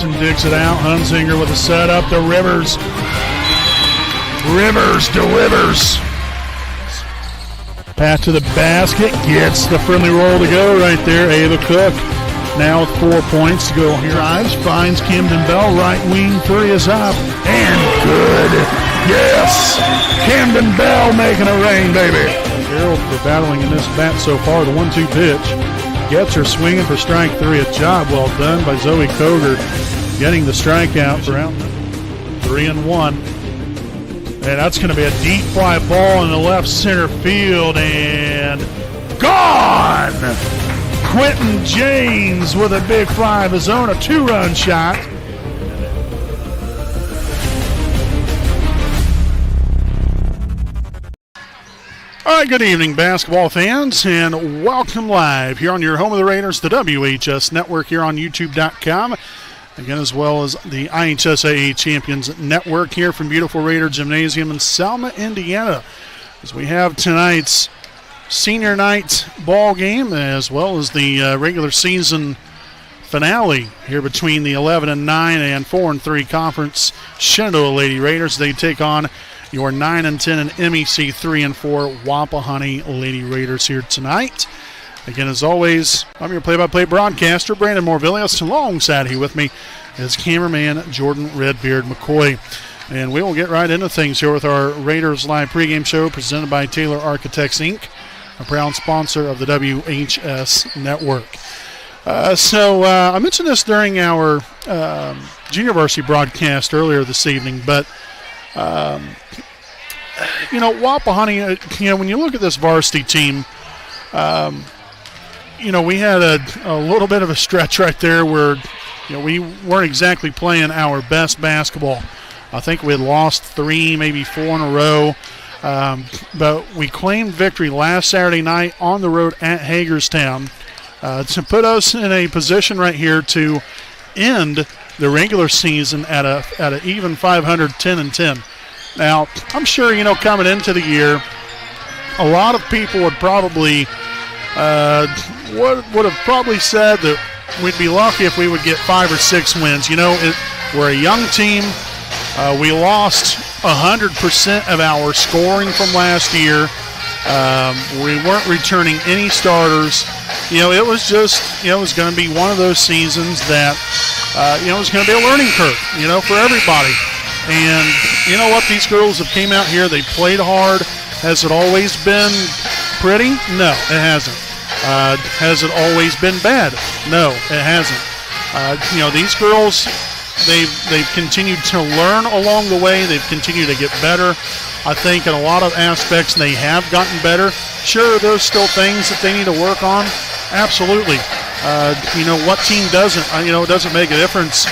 Jackson digs it out. Hunzinger with a setup to Rivers. Rivers delivers. Pass to the basket. Gets the friendly roll to go right there. Ava Cook now with 4 points to go here. Drives, finds Camden Bell. Right wing three is up. And good. Yes. Camden Bell making it rain, baby. Gerald for battling in this bat so far. The 1-2 pitch. Gets her swinging for strike three. A job well done by Zoe Koger getting the strikeout for out. 3-1. And that's going to be a deep fly ball in the left center field. And gone! Quentin James with a big fly of his own, a two-run shot. All right, good evening, basketball fans, and welcome live here on your home of the Raiders, the WHS Network here on YouTube.com. Again, as well as the IHSAA Champions Network here from beautiful Raider Gymnasium in Selma, Indiana, as we have tonight's senior night ball game as well as the regular season finale here between the 11-9 and 4-3 conference Shenandoah Lady Raiders. They take on your 9-10 and MEC 3-4 Wapahani Lady Raiders here tonight. Again, as always, I'm your play-by-play broadcaster, Brandon Morvillius. Alongside here with me is cameraman Jordan Redbeard McCoy. And we will get right into things here with our Raiders Live pregame show presented by Taylor Architects, Inc., a proud sponsor of the WHS Network. I mentioned this during our junior varsity broadcast earlier this evening, but Wapahani, when you look at this varsity team, we had a little bit of a stretch right there where, we weren't exactly playing our best basketball. I think we had lost 3, maybe 4 in a row. But we claimed victory last Saturday night on the road at Hagerstown to put us in a position right here to end the regular season at an even 500, 10-10. Now, I'm sure, coming into the year, a lot of people would probably would have probably said that we'd be lucky if we would get 5 or 6 wins. We're a young team. We lost 100% of our scoring from last year. We weren't returning any starters. It was just, it was going to be one of those seasons that, it was going to be a learning curve, for everybody. And you know what? These girls have came out here. They played hard. Has it always been pretty? No, it hasn't. Has it always been bad? No, it hasn't. These girls, they've continued to learn along the way. They've continued to get better. I think in a lot of aspects they have gotten better. Sure, there's still things that they need to work on. Absolutely. What team doesn't? It doesn't make a difference.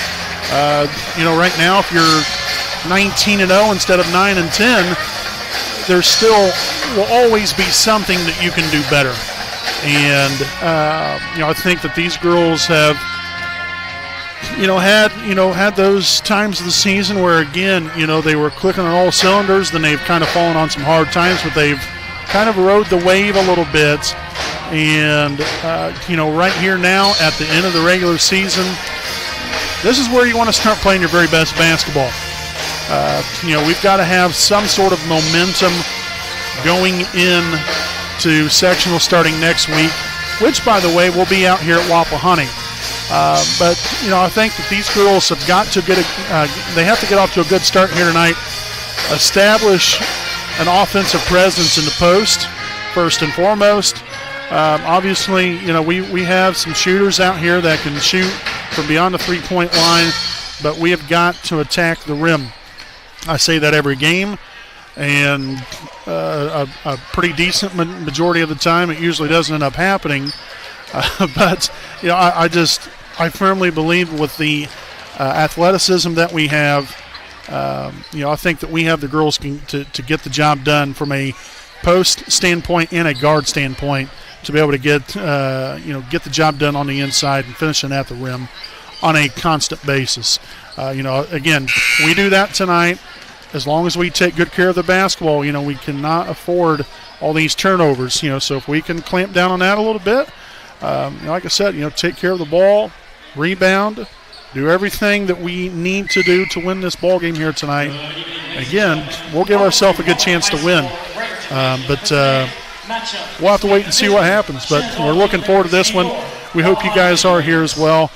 Right now, if you're 19-0 instead of 9-10, there still will always be something that you can do better. And I think that these girls have had those times of the season where, again, they were clicking on all cylinders. Then they've kind of fallen on some hard times, but they've kind of rode the wave a little bit. And right here now at the end of the regular season, this is where you want to start playing your very best basketball. We've got to have some sort of momentum going in to sectional starting next week, which, by the way, will be out here at Wapahani. But I think that these girls have got to they have to get off to a good start here tonight. Establish an offensive presence in the post, first and foremost. Obviously, we have some shooters out here that can shoot from beyond the three-point line, but we have got to attack the rim. I say that every game, and a pretty decent majority of the time it usually doesn't end up happening. But I firmly believe with the athleticism that we have, I think that we have the girls to get the job done from a post standpoint and a guard standpoint to be able to get the job done on the inside and finishing at the rim on a constant basis. Again, we do that tonight. As long as we take good care of the basketball, we cannot afford all these turnovers. So if we can clamp down on that a little bit, like I said, take care of the ball, rebound, do everything that we need to do to win this ball game here tonight. Again, we'll give ourselves a good chance to win. But we'll have to wait and see what happens. But we're looking forward to this one. We hope you guys are here as well.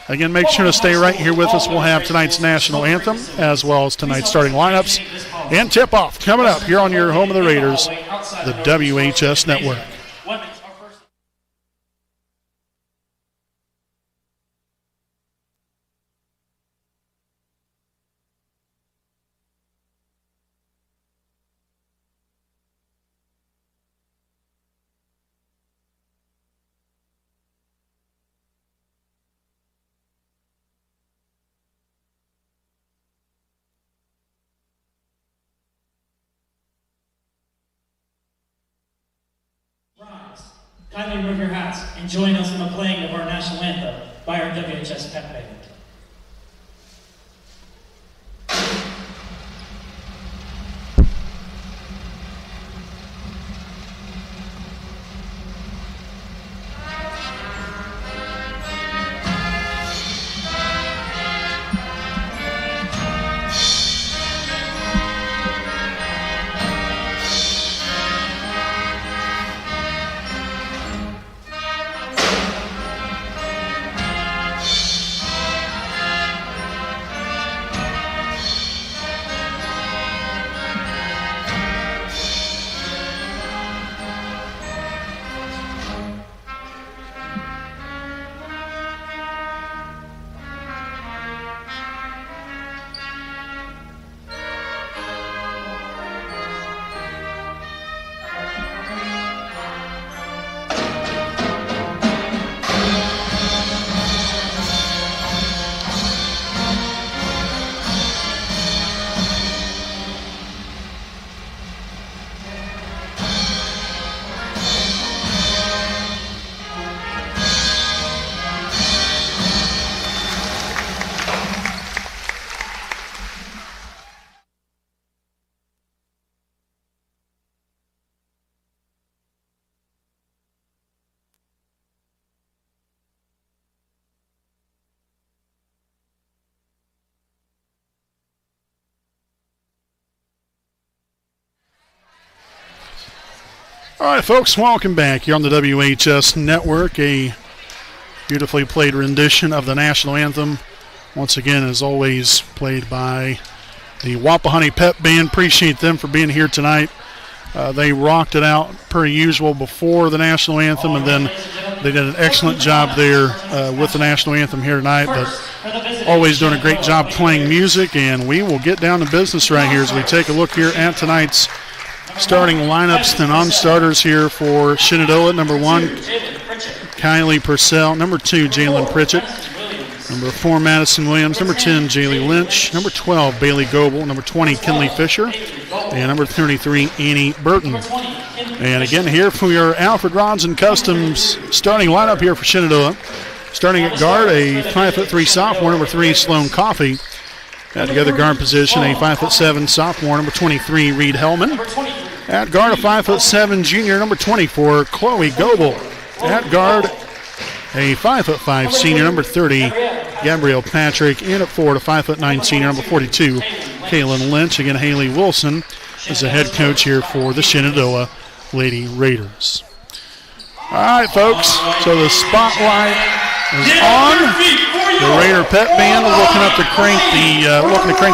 Again, make sure to stay right here with us. We'll have tonight's national anthem as well as tonight's starting lineups and tip-off coming up here on your home of the Raiders, the WHS Network. Kindly remove your hats and join us in the playing of our national anthem by our WHS Pep Band. All right, folks, welcome back here on the WHS Network. A beautifully played rendition of the national anthem. Once again, as always, played by the Wapahani Pep Band. Appreciate them for being here tonight. They rocked it out per usual before the national anthem, and then they did an excellent job there with the national anthem here tonight. But always doing a great job playing music, and we will get down to business right here as we take a look here at tonight's starting lineups, the non-starters here for Shenandoah. Number 1, Kylie Purcell. Number 2, Jalen Pritchett. Number 4, Madison Williams. Number 10, Jaylee Lynch. Number 12, Bailey Goebel. Number 20, Kinley Fisher. And number 33, Annie Burton. And again, here for your Alfred Rods and Customs starting lineup here for Shenandoah. Starting at guard, a 5'3" sophomore, number 3, Sloan Coffey. At the other guard position, a 5'7" sophomore, number 23, Reed Hellman. At guard, a 5'7" junior, number 24, Chloe Goebel. At guard, a 5'5" senior, number 30, Gabrielle Patrick. And at forward, a 5'9" senior, number 42, Kaylin Lynch. Again, Haley Wilson is the head coach here for the Shenandoah Lady Raiders. All right, folks, so the spotlight is on. The Raider Pep Band looking to crank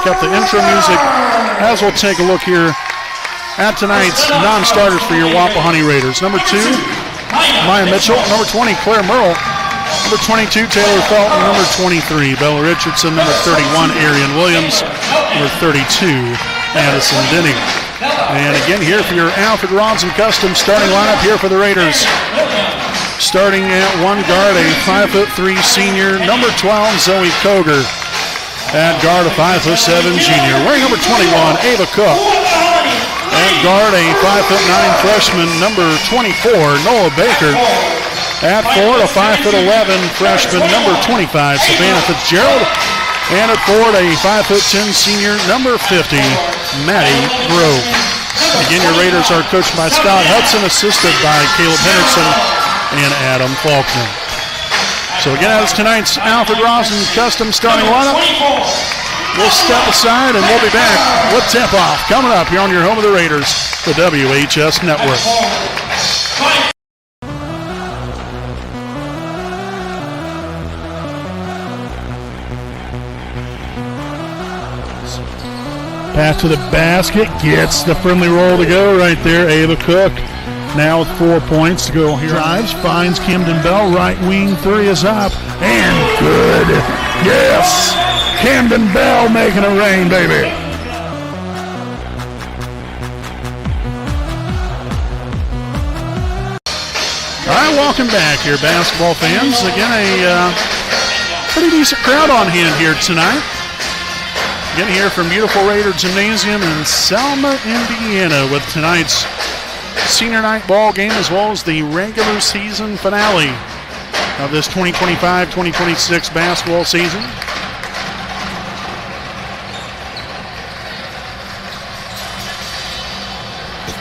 up the intro music as we'll take a look here at tonight's non-starters for your Wapahani Raiders. Number 2, Maya Mitchell. Number 20, Claire Merle. Number 22, Taylor Felton. Number 23, Bella Richardson. Number 31, Arian Williams. Number 32, Addison Denny. And again, here for your Alfred Rods and Customs starting lineup here for the Raiders. Starting at 1 guard, a 5'3" senior, number 12, Zoe Koger. At guard, a 5'7" junior, wearing number 21, Ava Cook. At guard, a 5'9" freshman, number 24, Noah Baker. At forward, a 5'11" freshman, number 25, Savannah Fitzgerald. And at forward, a 5'10" senior, number 50, Maddie Grove. Again, your Raiders are coached by Scott Hudson, assisted by Caleb Henderson and Adam Faulkner. So again, as tonight's Alfred Rawson custom starting lineup, we'll step aside and we'll be back with tip-off coming up here on your home of the Raiders, the WHS Network. Pass to the basket, gets the friendly roll to go right there. Ava Cook now with 4 points to go here. Drives, finds Camden Bell, right wing, three is up, and good. Yes, Camden Bell making it rain, baby. All right, welcome back here, basketball fans. Again, a pretty decent crowd on hand here tonight. Again, here from beautiful Raider Gymnasium in Selma, Indiana, with tonight's senior night ball game as well as the regular season finale of this 2025-2026 basketball season.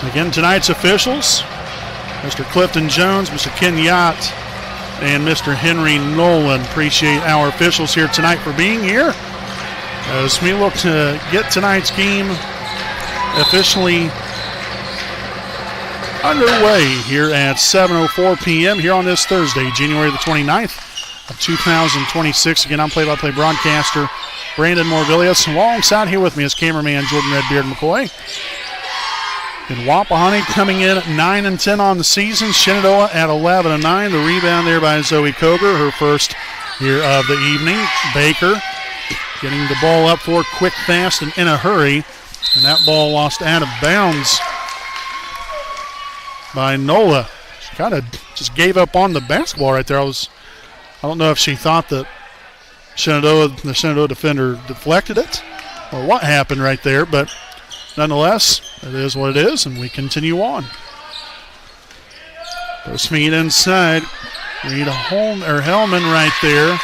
Again, tonight's officials, Mr. Clifton Jones, Mr. Ken Yacht, and Mr. Henry Nolan. Appreciate our officials here tonight for being here as we look to get tonight's game officially underway here at 7:04 p.m. here on this Thursday, January the 29th of 2026. Again, I'm play-by-play broadcaster Brandon Morvillius. Alongside here with me is cameraman Jordan Redbeard McCoy. And Wapahani coming in at 9-10 on the season. Shenandoah at 11-9. The rebound there by Zoe Koger, her first here of the evening. Baker getting the ball up for quick, fast, and in a hurry. And that ball lost out of bounds by Nola. She kind of just gave up on the basketball right there. I don't know if she thought that the Shenandoah defender deflected it or what happened right there, but nonetheless, it is what it is, and we continue on. Post feed inside. Reed Hellman right there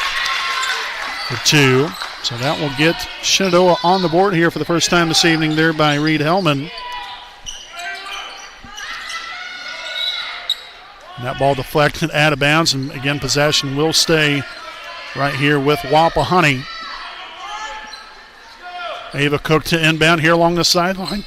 for two. So that will get Shenandoah on the board here for the first time this evening there by Reed Hellman. And that ball deflected out of bounds, and again, possession will stay right here with Wapahani. Ava Cook to inbound here along the sideline.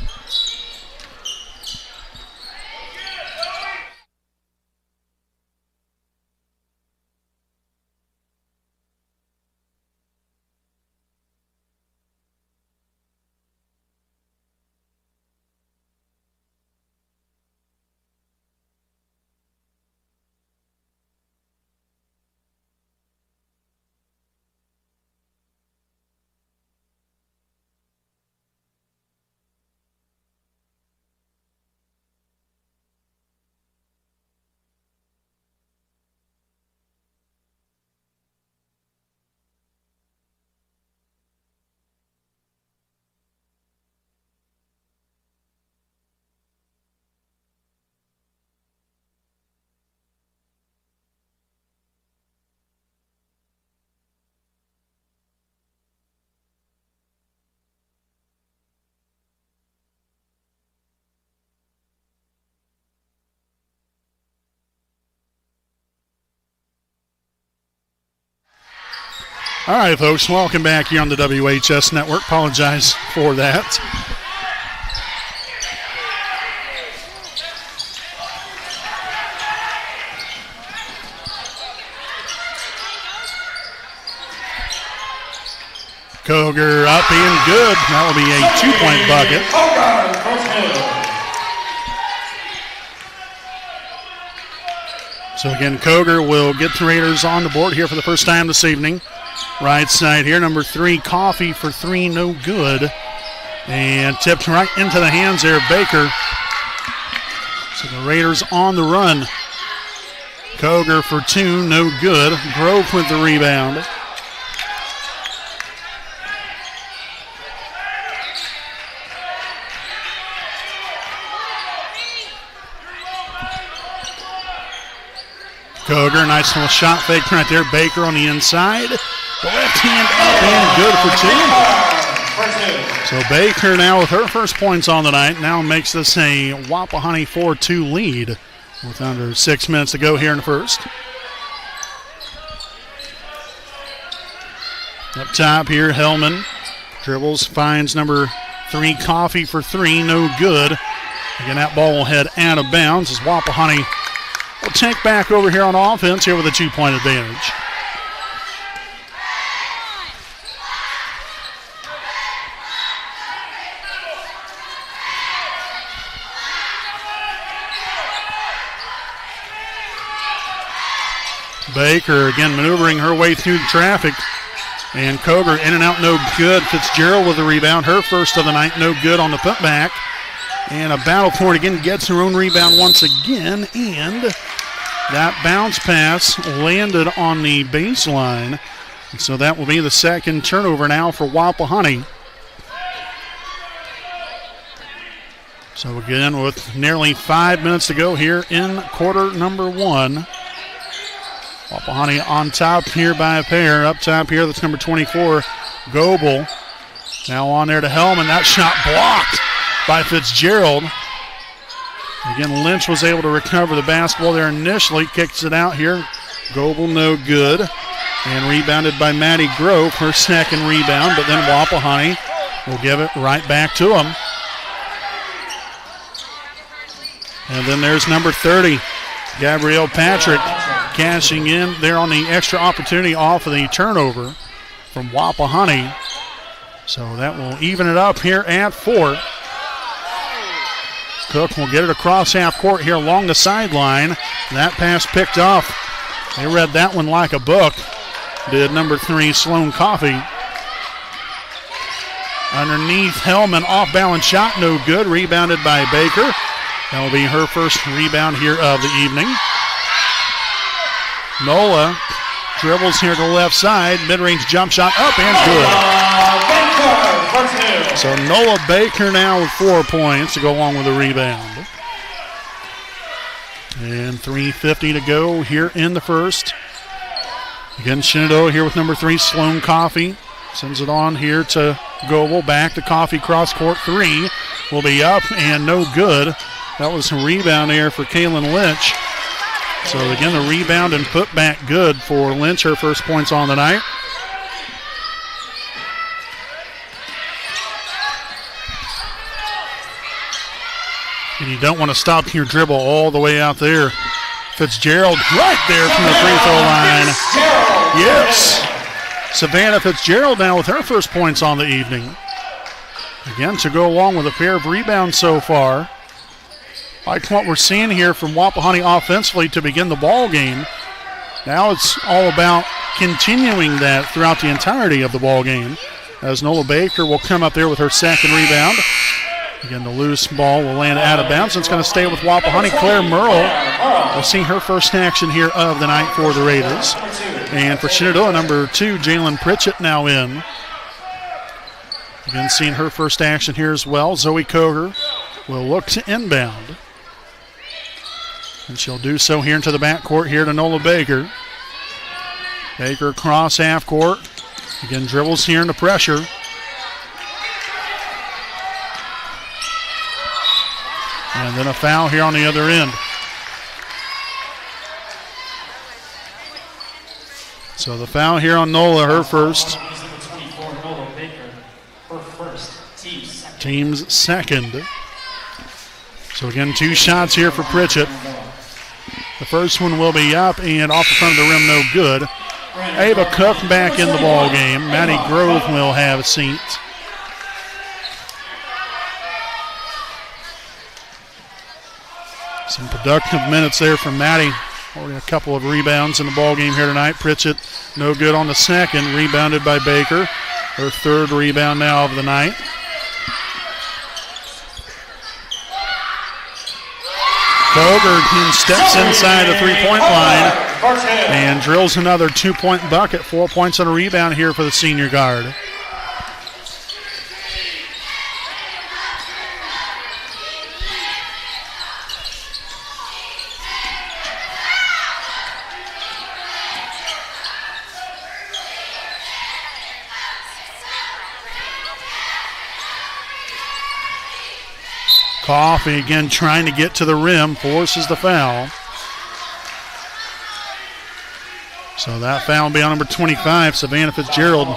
All right, folks, welcome back here on the WHS Network. Apologize for that. Koger up and good. That will be a 2-point bucket. So again, Koger will get the Raiders on the board here for the first time this evening. Right side here, number 3, Coffee for 3, no good. And tipped right into the hands there of Baker. So the Raiders on the run. Koger for 2, no good. Grove with the rebound. Koger, nice little shot fake right there. Baker on the inside. The left hand up and good for 2. So Baker now with her first points on the night now makes this a Wapahani 4-2 lead with under 6 minutes to go here in the first. Up top here, Hellman dribbles, finds number 3, Coffee for 3, no good. Again, that ball will head out of bounds as Wapahani will take back over here on offense here with a 2-point advantage. Baker again maneuvering her way through the traffic. And Koger in and out, no good. Fitzgerald with the rebound. Her first of the night, no good on the putback. And a battle for it again, gets her own rebound once again. And that bounce pass landed on the baseline. And so that will be the second turnover now for Wapahani. So again, with nearly 5 minutes to go here in quarter number 1. Wapahani on top here by a pair. Up top here, that's number 24, Goebel. Now on there to Hellman. That shot blocked by Fitzgerald. Again, Lynch was able to recover the basketball there initially. Kicks it out here. Goebel no good. And rebounded by Maddie Grove, her second rebound. But then Wapahani will give it right back to him. And then there's number 30, Gabrielle Patrick, cashing in there on the extra opportunity off of the turnover from Wapahani. So that will even it up here at 4. Cook will get it across half court here along the sideline. That pass picked off. They read that one like a book. Did number 3, Sloan Coffee. Underneath Hellman, off-balance shot, no good. Rebounded by Baker. That will be her first rebound here of the evening. Nola dribbles here to the left side. Mid-range jump shot up and good. So Nola Baker now with 4 points to go along with the rebound. And 3:50 to go here in the first. Again, Shenandoah here with number 3, Sloan Coffee. Sends it on here to Goebel. Back to Coffee, cross court 3. Will be up and no good. That was a rebound there for Kaylin Lynch. So again, the rebound and put back good for Lynch, her first points on the night. And you don't want to stop your dribble all the way out there. Fitzgerald right there from the free throw line. Yes. Savannah Fitzgerald now with her first points on the evening. Again, to go along with a pair of rebounds so far. Like what we're seeing here from Wapahani offensively to begin the ball game. Now it's all about continuing that throughout the entirety of the ball game. As Nola Baker will come up there with her second rebound. Again, the loose ball will land out of bounds. It's going to stay with Wapahani. Claire Merle will see her first action here of the night for the Raiders. And for Shenandoah, number 2, Jalen Pritchett now in. Again, seeing her first action here as well. Zoe Koger will look to inbound. And she'll do so here into the backcourt here to Nola Baker. Baker across half court. Again, dribbles here into pressure. And then a foul here on the other end. So the foul here on Nola, her first. Team's second. So again, 2 shots here for Pritchett. The first one will be up and off the front of the rim, no good. Ava Cook back in the ball game. Maddie Grove will have a seat. Some productive minutes there from Maddie. Already a couple of rebounds in the ball game here tonight. Pritchett no good on the second. Rebounded by Baker. Her third rebound now of the night. Koger steps inside the three-point line and drills another 2-point bucket. 4 points on a rebound here for the senior guard. Coffee again trying to get to the rim, forces the foul. So that foul will be on number 25, Savannah Fitzgerald.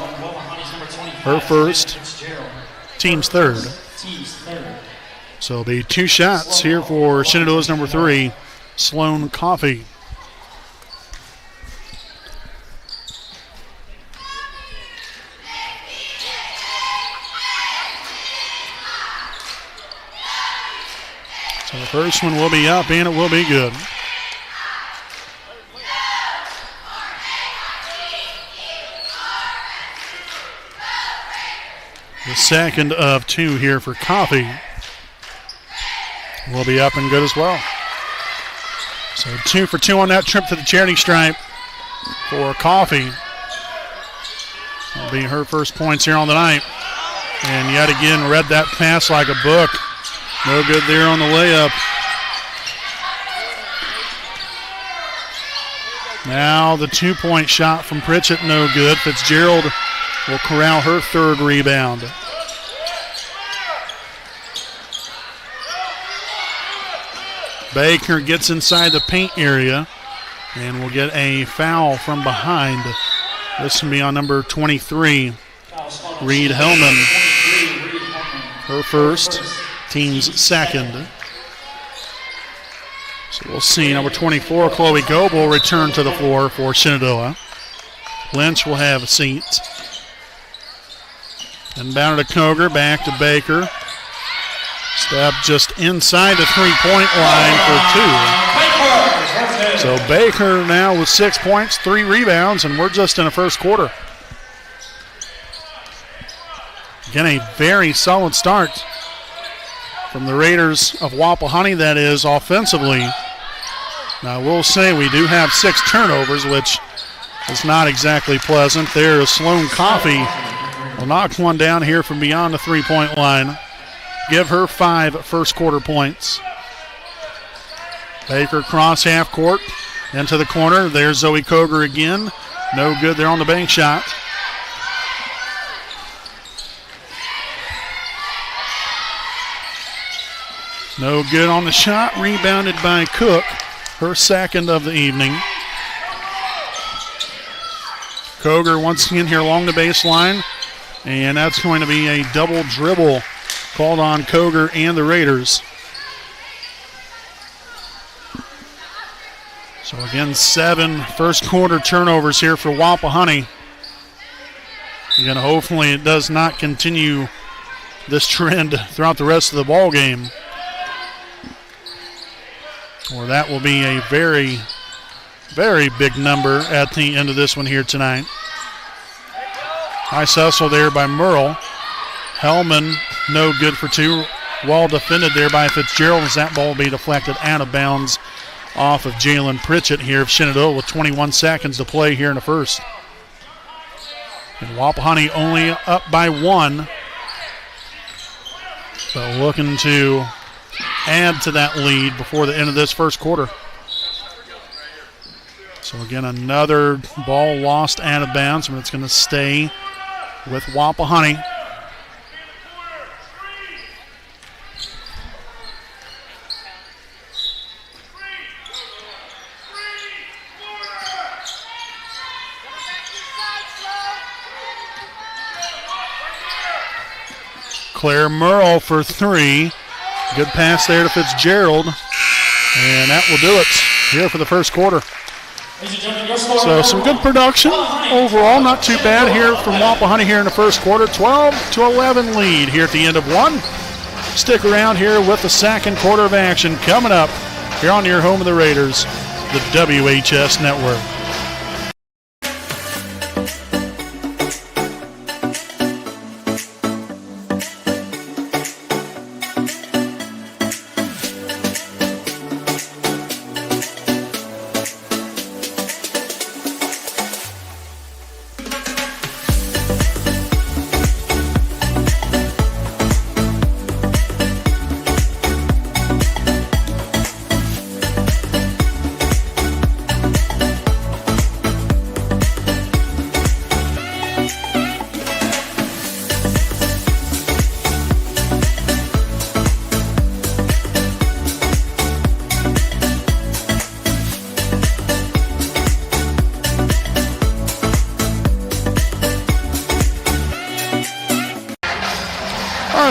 Her first, team's third. So it'll be 2 shots here for Shenandoah's number 3, Sloan Coffee. So the first one will be up and it will be good. The second of 2 here for Coffee will be up and good as well. So 2 for 2 on that trip to the charity stripe for Coffee. That'll be her first points here on the night. And yet again, read that pass like a book. No good there on the layup. Now the 2-point shot from Pritchett, no good. Fitzgerald will corral her third rebound. Baker gets inside the paint area and will get a foul from behind. This will be on number 23, Reed Hellman. Her first, team's second. So we'll see number 24, Chloe Goebel, return to the floor for Shenandoah. Lynch will have a seat. Inbound to Koger, back to Baker. Step just inside the 3-point line for 2. So Baker now with 6 points, 3 rebounds, and we're just in the first quarter. Again, a very solid start from the Raiders of Wapahani, that is, offensively. Now, we'll say we do have 6 turnovers, which is not exactly pleasant. There is Sloan Coffee will knock one down here from beyond the 3-point line. Give her 5 first quarter points. Baker cross half court into the corner. There's Zoe Koger again. No good there on the bank shot. No good on the shot. Rebounded by Cook. Her second of the evening. Koger once again here along the baseline. And that's going to be a double dribble called on Koger and the Raiders. So again, 7 first quarter turnovers here for Wapahani. Again, hopefully it does not continue this trend throughout the rest of the ball game, or that will be a very, very big number at the end of this one here tonight. Nice hustle there by Merle. Hellman, no good for 2. Well defended there by Fitzgerald as that ball will be deflected out of bounds off of Jalen Pritchett here of Shenandoah with 21 seconds to play here in the first. And Wapahani only up by 1. So looking to add to that lead before the end of this first quarter. So again, another ball lost out of bounds, but it's going to stay with Wapahani. Claire Merle for 3. Good pass there to Fitzgerald. And that will do it here for the first quarter. So some good production overall, not too bad here from Wapahani here in the first quarter. 12-11 lead here at the end of 1. Stick around here with the second quarter of action coming up here on your home of the Raiders, the WHS Network.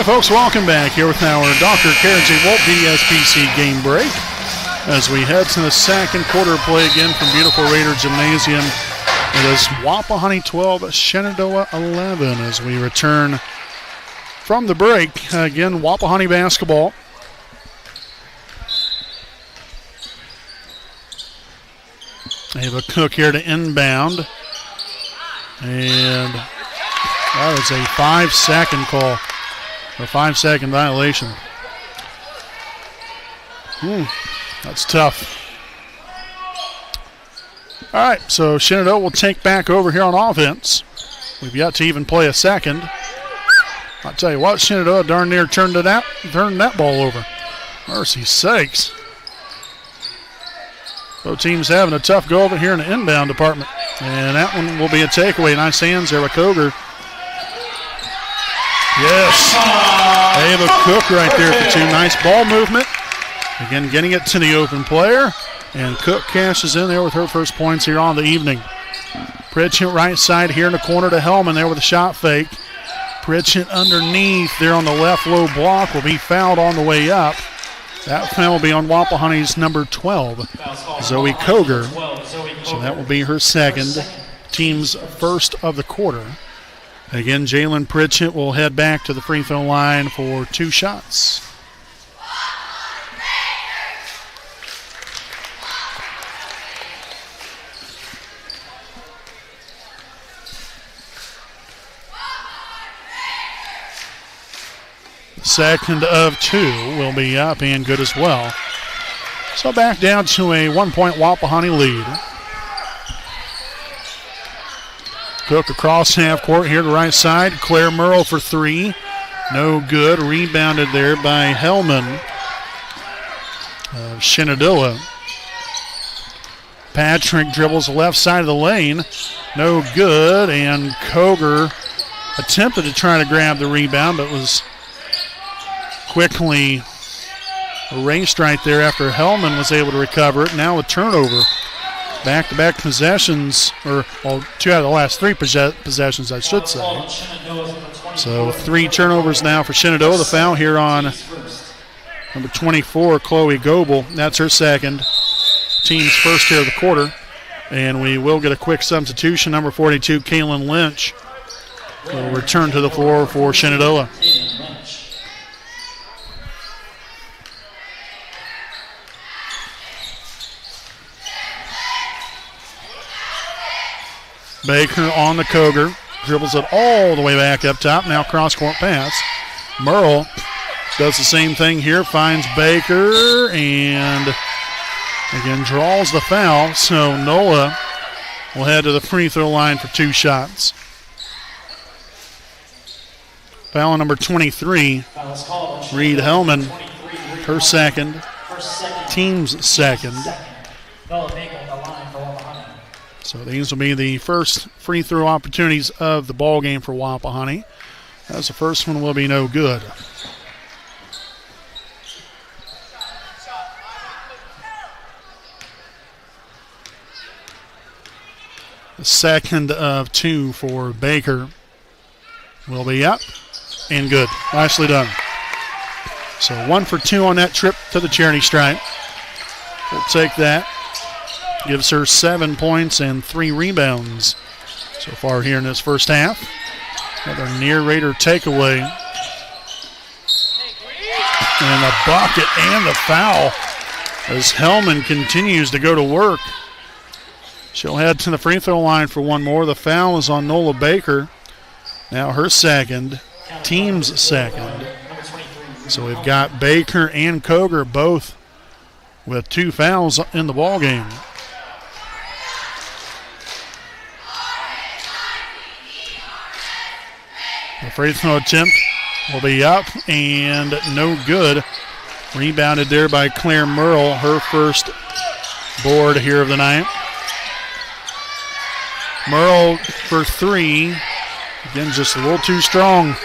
right, folks, welcome back here with our Dr. Carrigan Wolf DSPC game break as we head to the second quarter play again from beautiful Raider Gymnasium. It is Wapahani 12, Shenandoah 11 as we return from the break. Again, Wapahani basketball. They have a Cook here to inbound. And that is a 5-second call. A 5-second violation. That's tough. All right, so Shenandoah will take back over here on offense. We've yet to even play a second. I'll tell you what, Shenandoah darn near turned that ball over. Mercy sakes. Both teams having a tough go over here in the inbound department. And that one will be a takeaway. Nice hands there with Koger. Yes. They have a Cook right there for two. Nice ball movement. Again, getting it to the open player. And Cook cashes in there with her first points here on the evening. Pritchett right side here in the corner to Hellman there with a shot fake. Pritchett underneath there on the left low block will be fouled on the way up. That foul will be on Wapahani's number 12, Zoe Koger. So that will be her second, team's first of the quarter. Again, Jalen Pritchett will head back to the free throw line for two shots. Second of two will be up and good as well. So back down to a 1-point Wapahani lead. Cook across half court here to right side. Claire Merle for three. No good. Rebounded there by Hellman of Shenandoah. Patrick dribbles the left side of the lane. No good. And Koger attempted to try to grab the rebound, but was quickly erased right there after Hellman was able to recover it. Now a turnover. Back-to-back possessions, or well, two out of the last three possessions, I should say. So 3 turnovers now for Shenandoah. The foul here on number 24, Chloe Goebel. That's her second. Team's first here of the quarter. And we will get a quick substitution. Number 42, Kaylin Lynch, will return to the floor for Shenandoah. Baker on the Koger. Dribbles it all the way back up top. Now cross-court pass. Merle does the same thing here. Finds Baker and again draws the foul. So Nola will head to the free throw line for two shots. Foul on number 23. Reed Hellman. Her second. Team's second. So these will be the first free throw opportunities of the ball game for Wapahani. As the first one will be no good. The second of two for Baker will be up and good. Nicely done. So 1 for 2 on that trip to the charity stripe. We'll take that. Gives her 7 points and 3 rebounds so far here in this first half. Another near Raider takeaway. And the bucket and the foul as Hellman continues to go to work. She'll head to the free throw line for one more. The foul is on Nola Baker. Now her second, team's second. So we've got Baker and Koger both with 2 fouls in the ball game. The free throw attempt will be up and no good. Rebounded there by Claire Merle, her first board here of the night. Merle for 3. Again, just a little too strong.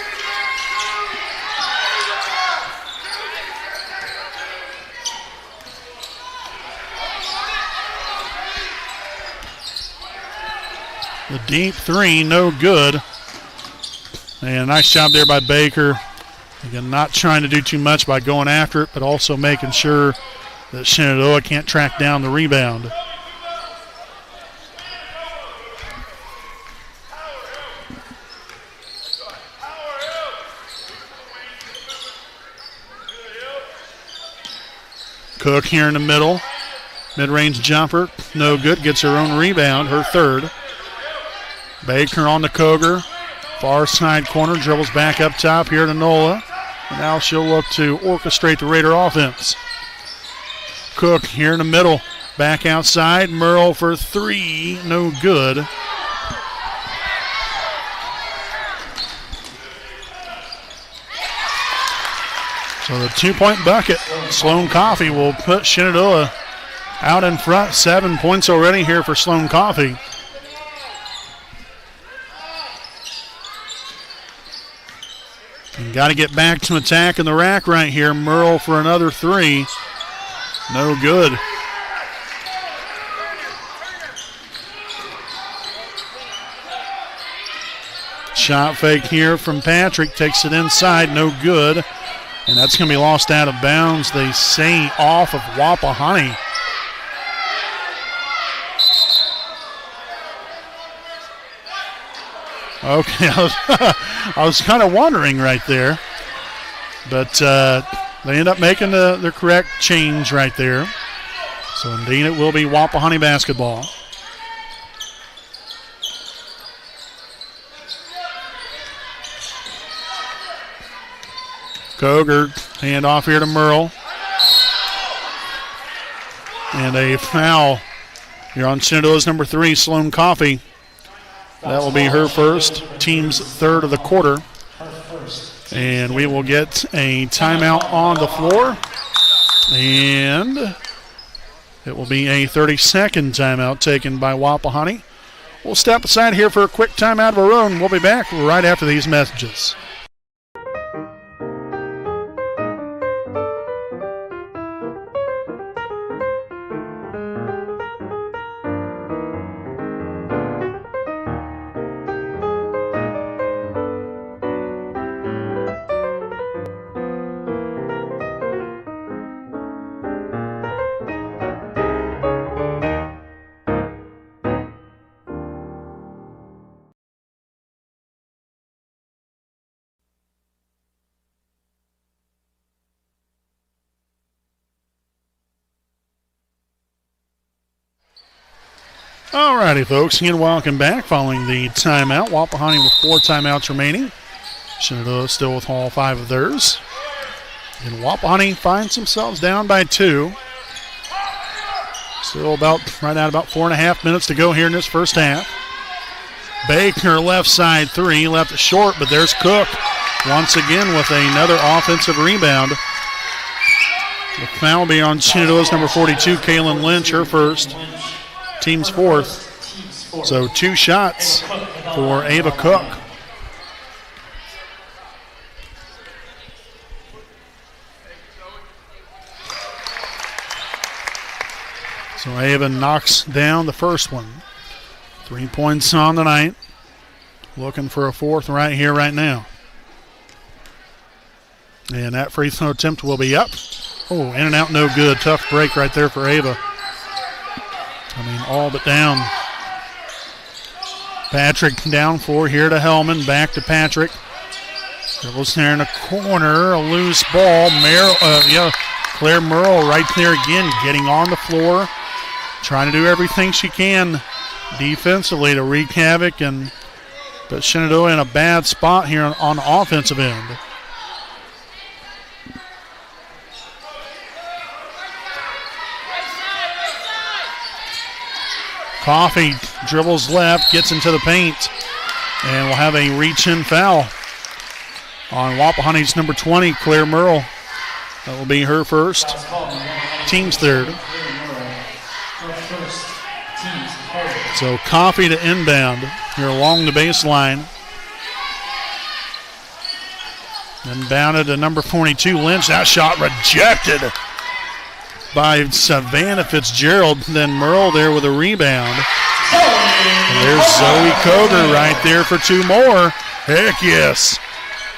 The deep 3, no good. And a nice job there by Baker. Again, not trying to do too much by going after it, but also making sure that Shenandoah can't track down the rebound. Cook here in the middle. Mid-range jumper, no good. Gets her own rebound, her third. Baker on the Koger. Far side corner, dribbles back up top here to Nola. And now she'll look to orchestrate the Raider offense. Cook here in the middle. Back outside. Merle for three. No good. So the 2-point bucket. Sloan Coffee will put Shenandoah out in front. 7 points already here for Sloan Coffee. And got to get back to attack in the rack right here. Merle for another three. No good. Shot fake here from Patrick. Takes it inside. No good. And that's going to be lost out of bounds, they say, off of Wapahani. Okay, I was kind of wondering right there. But they end up making the correct change right there. So indeed it will be Wapahani basketball. Koger, hand off here to Merle. And a foul here on Shenandoah's number 3, Sloan Coffee. That will be her first, team's third of the quarter. And we will get a timeout on the floor. And it will be a 30-second timeout taken by Wapahani. We'll step aside here for a quick timeout of our own. We'll be back right after these messages. Alrighty, folks, again, welcome back following the timeout. Wapahani with 4 timeouts remaining. Shenandoah still with all 5 of theirs. And Wapahani finds themselves down by 2. Still about 4.5 minutes to go here in this first half. Baker left side 3, left it short, but there's Cook once again with another offensive rebound. The foul will be on Shenandoah's number 42, Kaylin Lynch, her first. Team's fourth. So 2 shots for Ava Cook. So Ava knocks down the first one. 3 points on the night. Looking for a fourth right here, right now. And that free throw attempt will be up. Oh, in and out, no good. Tough break right there for Ava. All but down. Patrick down 4 here to Hellman. Back to Patrick. Dribbles there in the corner. A loose ball. Claire Merle right there again, getting on the floor. Trying to do everything she can defensively to wreak havoc. But Shenandoah in a bad spot here on the offensive end. Coffee dribbles left, gets into the paint, and we'll have a reach-in foul on Wapahani's number 20, Claire Merle. That will be her first, team's third. So Coffee to inbound here along the baseline. Inbounded to number 42, Lynch. That shot rejected by Savannah Fitzgerald. Then Merle there with a rebound. And there's Zoe Koger right there for 2 more. Heck yes.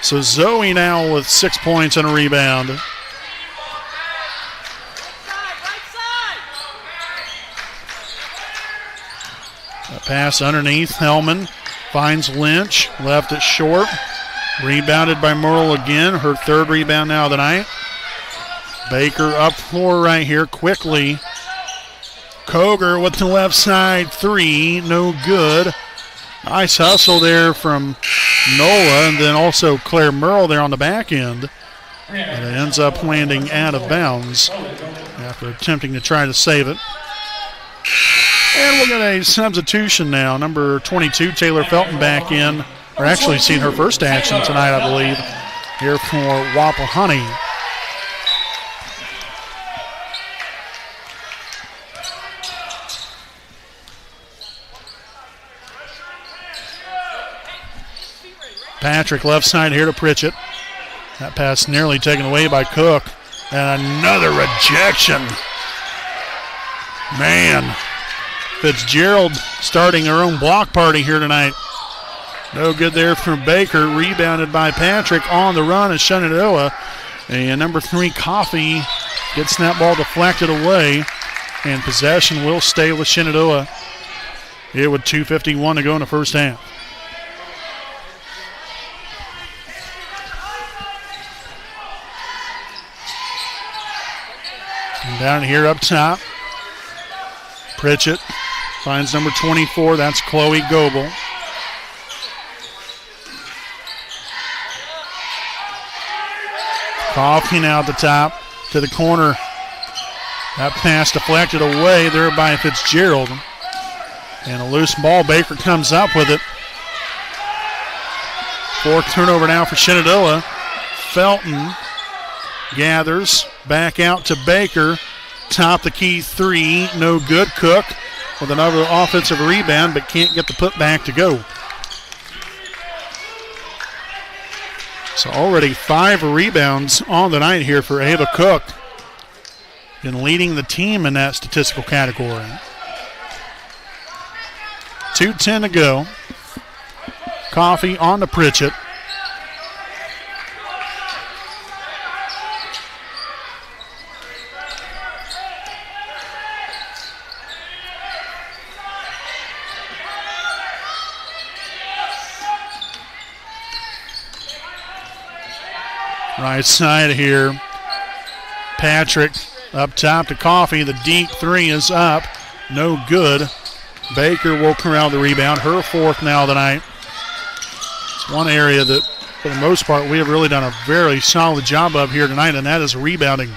So Zoe now with 6 points and a rebound. A pass underneath. Hellman finds Lynch. Left it short. Rebounded by Merle again. Her third rebound now of the night. Baker up floor right here quickly. Koger with the left side three. No good. Nice hustle there from Nola, and then also Claire Merle there on the back end. And it ends up landing out of bounds after attempting to try to save it. And we'll get a substitution now. Number 22, Taylor Felton, back in. We're actually seeing her first action tonight, I believe, here for Wapahani. Patrick left side here to Pritchett. That pass nearly taken away by Cook. And another rejection. Man, Fitzgerald starting her own block party here tonight. No good there from Baker. Rebounded by Patrick on the run is Shenandoah. And number 3, Coffee, gets that ball deflected away. And possession will stay with Shenandoah. Here with 2:51 to go in the first half. And down here up top, Pritchett finds number 24. That's Chloe Goebel. Coffee now at the top to the corner. That pass deflected away there by Fitzgerald. And a loose ball. Baker comes up with it. Fourth turnover now for Shenandoah. Felton gathers back out to Baker. Top the key three. No good. Cook with another offensive rebound, but can't get the putback to go. So already 5 rebounds on the night here for Ava Cook. Been leading the team in that statistical category. 2:10 to go. Coffee on to Pritchett. Right side here. Patrick up top to Coffee. The deep three is up. No good. Baker will corral the rebound. Her fourth now tonight. It's one area that, for the most part, we have really done a very solid job of here tonight, and that is rebounding.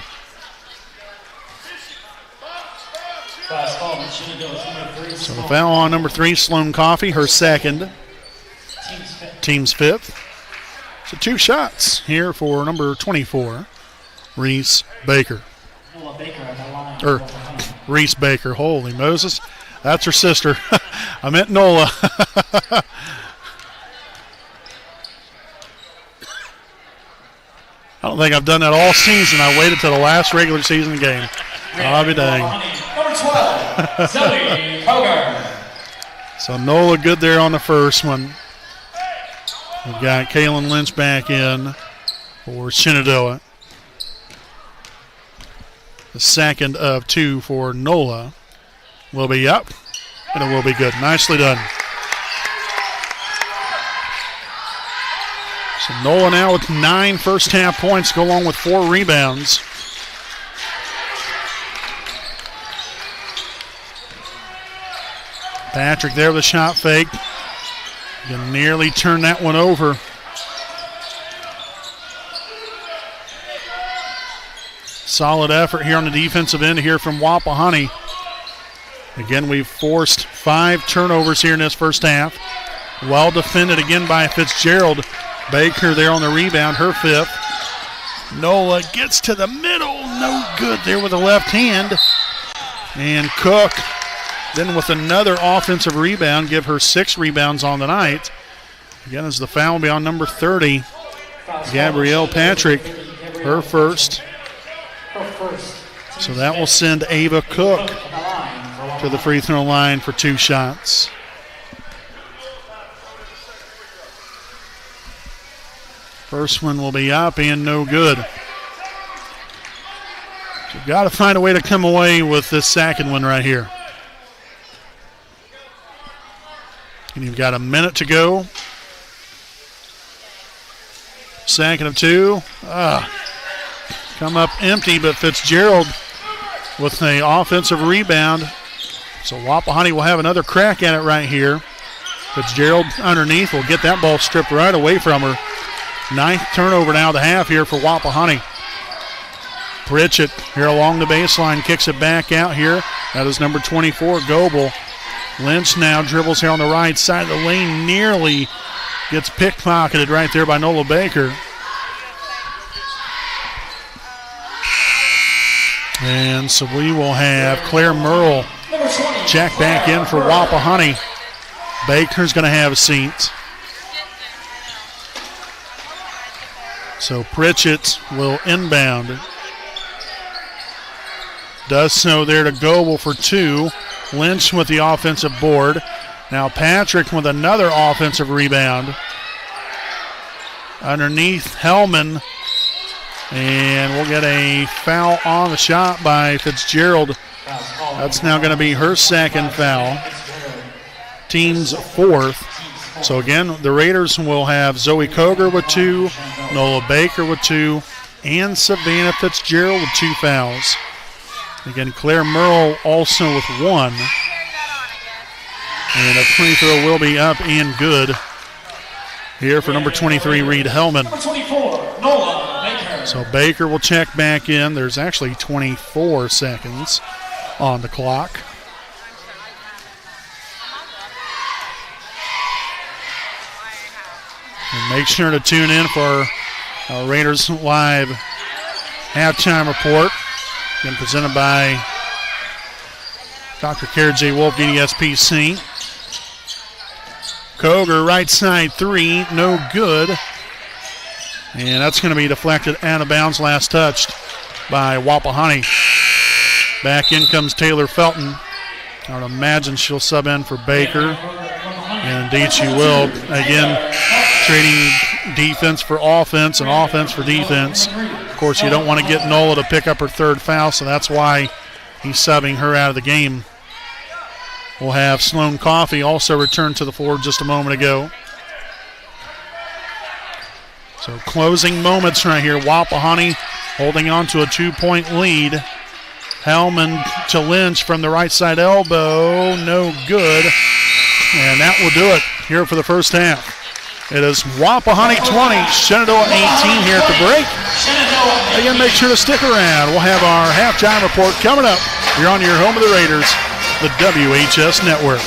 So the foul on number 3, Sloan Coffee, her second. Team's fifth. So 2 shots here for number 24, Reese Baker. Reese Baker. Holy Moses. That's her sister. I meant Nola. I don't think I've done that all season. I waited till the last regular season game. I'll be dang. Number 12, Zoe Koger. So Nola good there on the first one. We've got Kaylin Lynch back in for Shenandoah. The second of 2 for Nola will be up, and it will be good. Nicely done. So Nola now with 9 first half points, go along with 4 rebounds. Patrick there with a shot fake. You nearly turn that one over. Solid effort here on the defensive end here from Wapahani. Again, we've forced 5 turnovers here in this first half. Well defended again by Fitzgerald. Baker there on the rebound, her 5th. Nola gets to the middle. No good there with the left hand. And Cook then with another offensive rebound, give her 6 rebounds on the night. Again, as the foul will be on number 30, Gabrielle Patrick, her first. So that will send Ava Cook to the free throw line for 2 shots. First one will be up and no good. So you've got to find a way to come away with this second one right here. And you've got a minute to go. Second of two. Come up empty, but Fitzgerald with the offensive rebound. So Wapahani will have another crack at it right here. Fitzgerald underneath will get that ball stripped right away from her. Ninth turnover now to half here for Wapahani. Pritchett here along the baseline, kicks it back out here. That is number 24, Goebel. Lynch now dribbles here on the right side of the lane, nearly gets pickpocketed right there by Nola Baker. And so we will have Claire Merle check back in for Wapahani. Baker's going to have a seat. So Pritchett will inbound. Does so there to Goebel for two. Lynch with the offensive board. Now Patrick with another offensive rebound. Underneath Hellman. And we'll get a foul on the shot by Fitzgerald. That's now going to be her second foul. Team's fourth. So again, the Raiders will have Zoe Koger with two, Nola Baker with two, and Savannah Fitzgerald with two fouls. Again, Claire Merle also with one. And a free throw will be up and good here for number 23, Reed Hellman. Number 24, Nola Baker. So Baker will check back in. There's actually 24 seconds on the clock. And make sure to tune in for our Raiders Live halftime report. Again, presented by Dr. Kara J. Wolf, DDSPC. Koger, right side three, no good. And that's going to be deflected out of bounds, last touched by Wapahani. Back in comes Taylor Felton. I would imagine she'll sub in for Baker. And indeed she will. Again, trading defense for offense and offense for defense. Of course, you don't want to get Nola to pick up her third foul, so that's why he's subbing her out of the game. We'll have Sloan Coffey also return to the floor just a moment ago. So closing moments right here. Wapahani holding on to a 2-point lead. Hellman to Lynch from the right side elbow. No good. And that will do it here for the first half. It is Wapahani 20, Shenandoah 18 here at the break. Again, make sure to stick around. We'll have our halftime report coming up. You're on your home of the Raiders, the WHS Network.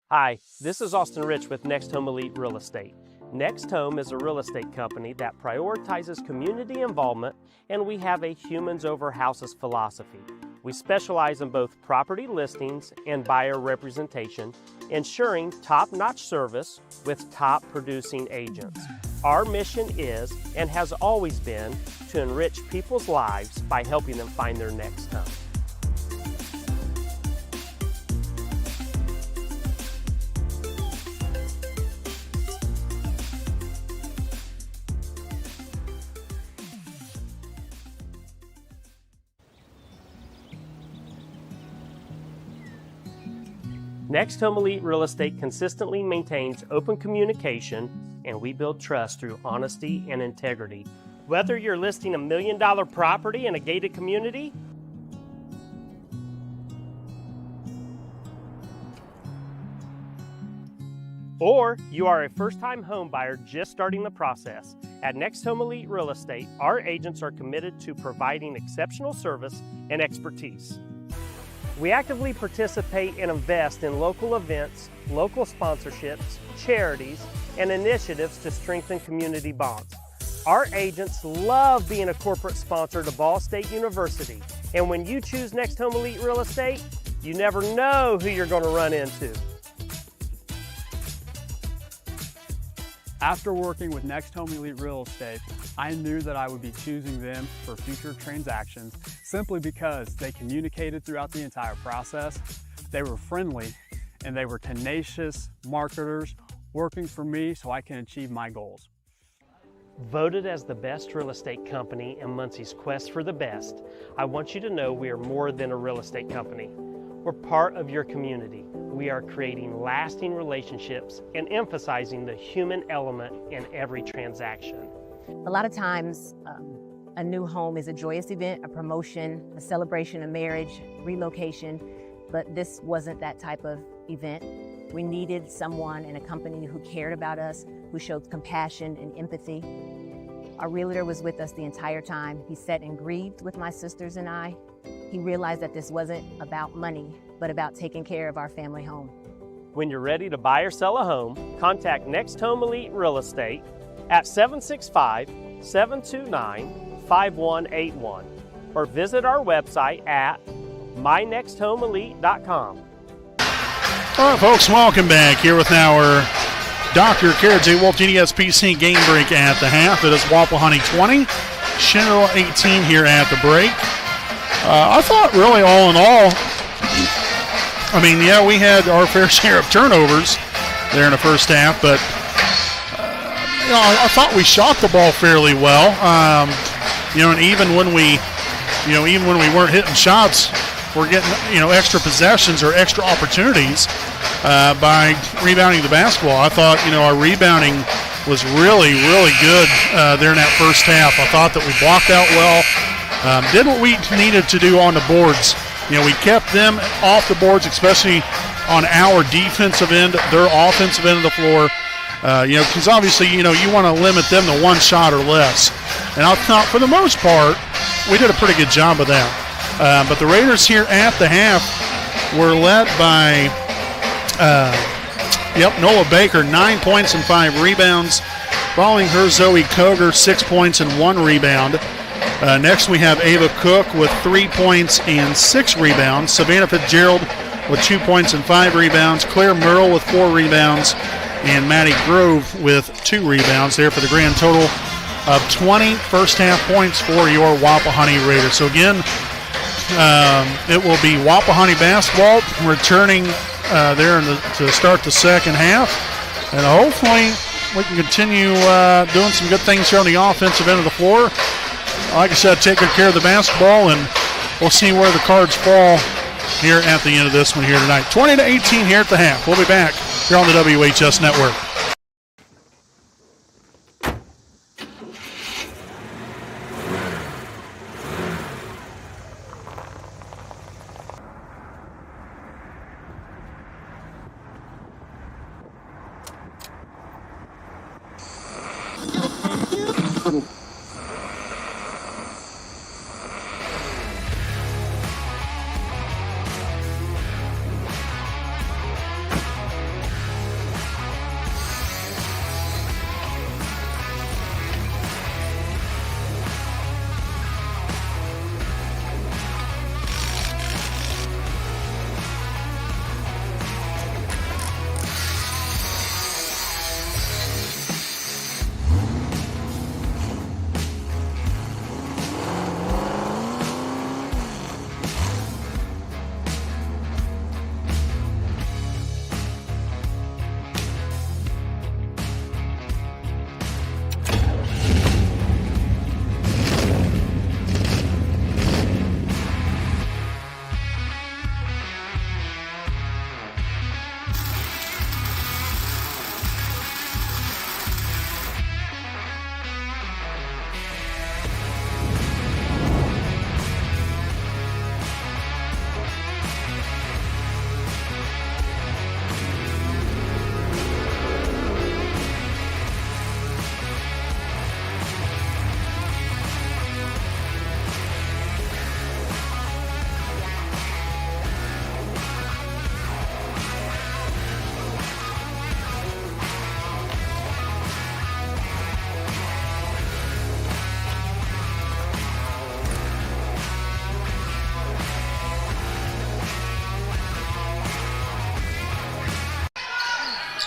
Hi, this is Austin Rich with Next Home Elite Real Estate. Next Home is a real estate company that prioritizes community involvement, and we have a humans over houses philosophy. We specialize in both property listings and buyer representation, ensuring top-notch service with top producing agents. Our mission is, and has always been, to enrich people's lives by helping them find their next home. Next Home Elite Real Estate consistently maintains open communication, and we build trust through honesty and integrity. Whether you're listing $1 million property in a gated community, or you are a first-time home buyer just starting the process, at Next Home Elite Real Estate, our agents are committed to providing exceptional service and expertise. We actively participate and invest in local events, local sponsorships, charities, and initiatives to strengthen community bonds. Our agents love being a corporate sponsor to Ball State University, and when you choose Next Home Elite Real Estate, you never know who you're going to run into. After working with Next Home Elite Real Estate, I knew that I would be choosing them for future transactions simply because they communicated throughout the entire process, they were friendly, and they were tenacious marketers working for me so I can achieve my goals. Voted as the best real estate company in Muncie's quest for the best, I want you to know we are more than a real estate company. We're part of your community. We are creating lasting relationships and emphasizing the human element in every transaction. A lot of times, a new home is a joyous event, a promotion, a celebration of marriage, relocation, but this wasn't that type of event. We needed someone in a company who cared about us, who showed compassion and empathy. Our realtor was with us the entire time. He sat and grieved with my sisters and I. He realized that this wasn't about money, but about taking care of our family home. When you're ready to buy or sell a home, contact Next Home Elite Real Estate at 765-729-5181 or visit our website at mynexthomeelite.com. All right, folks, welcome back here with our Dr. Carrot J. Wolf GDSPC game break at the half. It is Wapahani 20, Shenandoah 18 here at the break. I thought really all in all, I mean, yeah, we had our fair share of turnovers there in the first half, but you know, I thought we shot the ball fairly well. You know, and even when we weren't hitting shots, we're getting, you know, extra possessions or extra opportunities by rebounding the basketball. I thought, you know, our rebounding was really, really good there in that first half. I thought that we blocked out well, did what we needed to do on the boards. You know, we kept them off the boards, especially on our defensive end, their offensive end of the floor. You know, because obviously, you know, you want to limit them to one shot or less. And I thought for the most part, we did a pretty good job of that. But the Raiders here at the half were led by, Noah Baker, 9 points and 5 rebounds. Following her, Zoe Koger, 6 points and 1 rebound. Next, we have Ava Cook with 3 points and 6 rebounds. Savannah Fitzgerald with 2 points and 5 rebounds. Claire Merle with 4 rebounds. And Maddie Grove with 2 rebounds there for the grand total of 20 first-half points for your Wapahani Raiders. So, again, it will be Wapahani basketball returning there to start the second half. And hopefully we can continue doing some good things here on the offensive end of the floor. Like I said, take good care of the basketball, and we'll see where the cards fall here at the end of this one here tonight. 20-18 here at the half. We'll be back here on the WHS Network.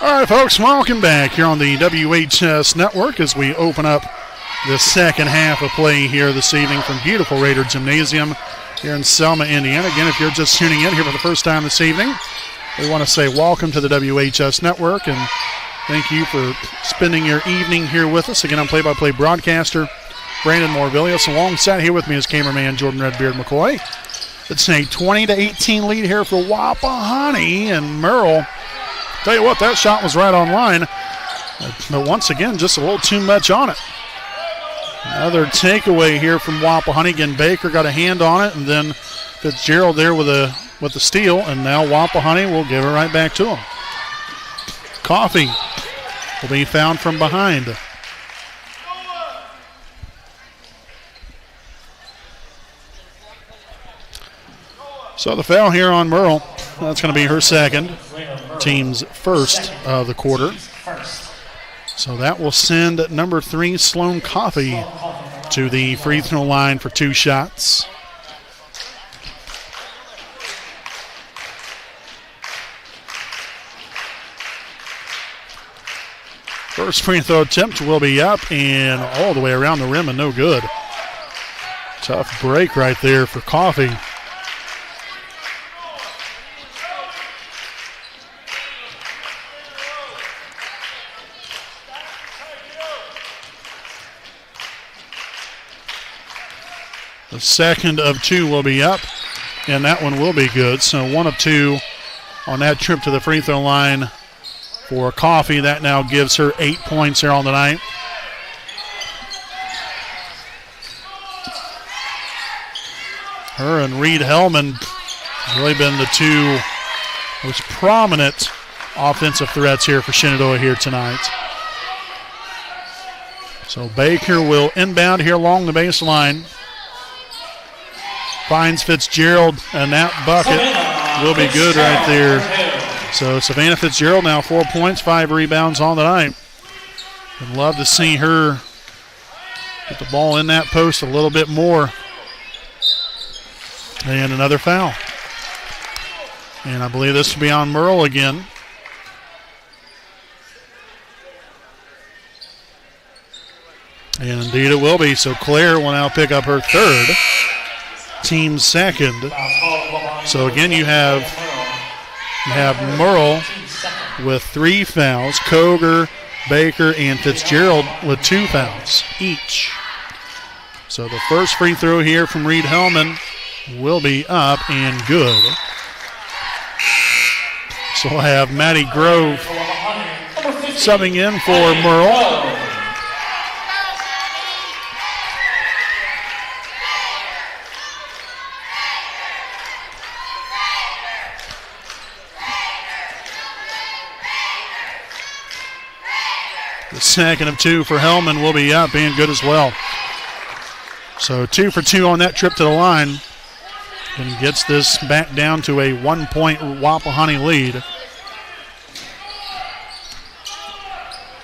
All right, folks, welcome back here on the WHS Network as we open up the second half of play here this evening from beautiful Raider Gymnasium here in Selma, Indiana. Again, if you're just tuning in here for the first time this evening, we want to say welcome to the WHS Network and thank you for spending your evening here with us. Again, I'm play-by-play broadcaster Brandon Morvillius. Alongside here with me is cameraman Jordan Redbeard McCoy. It's a 20-18 lead here for Wapahani, and Merle, tell you what, that shot was right on line, but once again, just a little too much on it. Another takeaway here from Wapahani. Again, Baker got a hand on it, and then Fitzgerald there with the steal, and now Wapahani will give it right back to him. Coffee will be found from behind. So the foul here on Merle, that's going to be her second, team's first of the quarter. So that will send number 3, Sloan Coffee, to the free throw line for 2 shots. First free throw attempt will be up and all the way around the rim and no good. Tough break right there for Coffee. The second of 2 will be up, and that one will be good. So 1 of 2 on that trip to the free throw line for Coffee. That now gives her 8 points here on the night. Her and Reed Hellman have really been the 2 most prominent offensive threats here for Shenandoah here tonight. So Baker will inbound here along the baseline. Finds Fitzgerald, and that bucket will be good right there. So Savannah Fitzgerald now 4 points, 5 rebounds on the night. Would love to see her get the ball in that post a little bit more. And another foul. And I believe this will be on Merle again. And indeed it will be. So Claire will now pick up her third. Team's second. So again, you have Merle with 3 fouls, Koger, Baker, and Fitzgerald with 2 fouls each. So the first free throw here from Reed Hellman will be up and good. So we'll have Maddie Grove subbing in for Merle. Second of 2 for Hellman will be up and good as well. So 2 for 2 on that trip to the line and gets this back down to a 1-point Wapahani lead.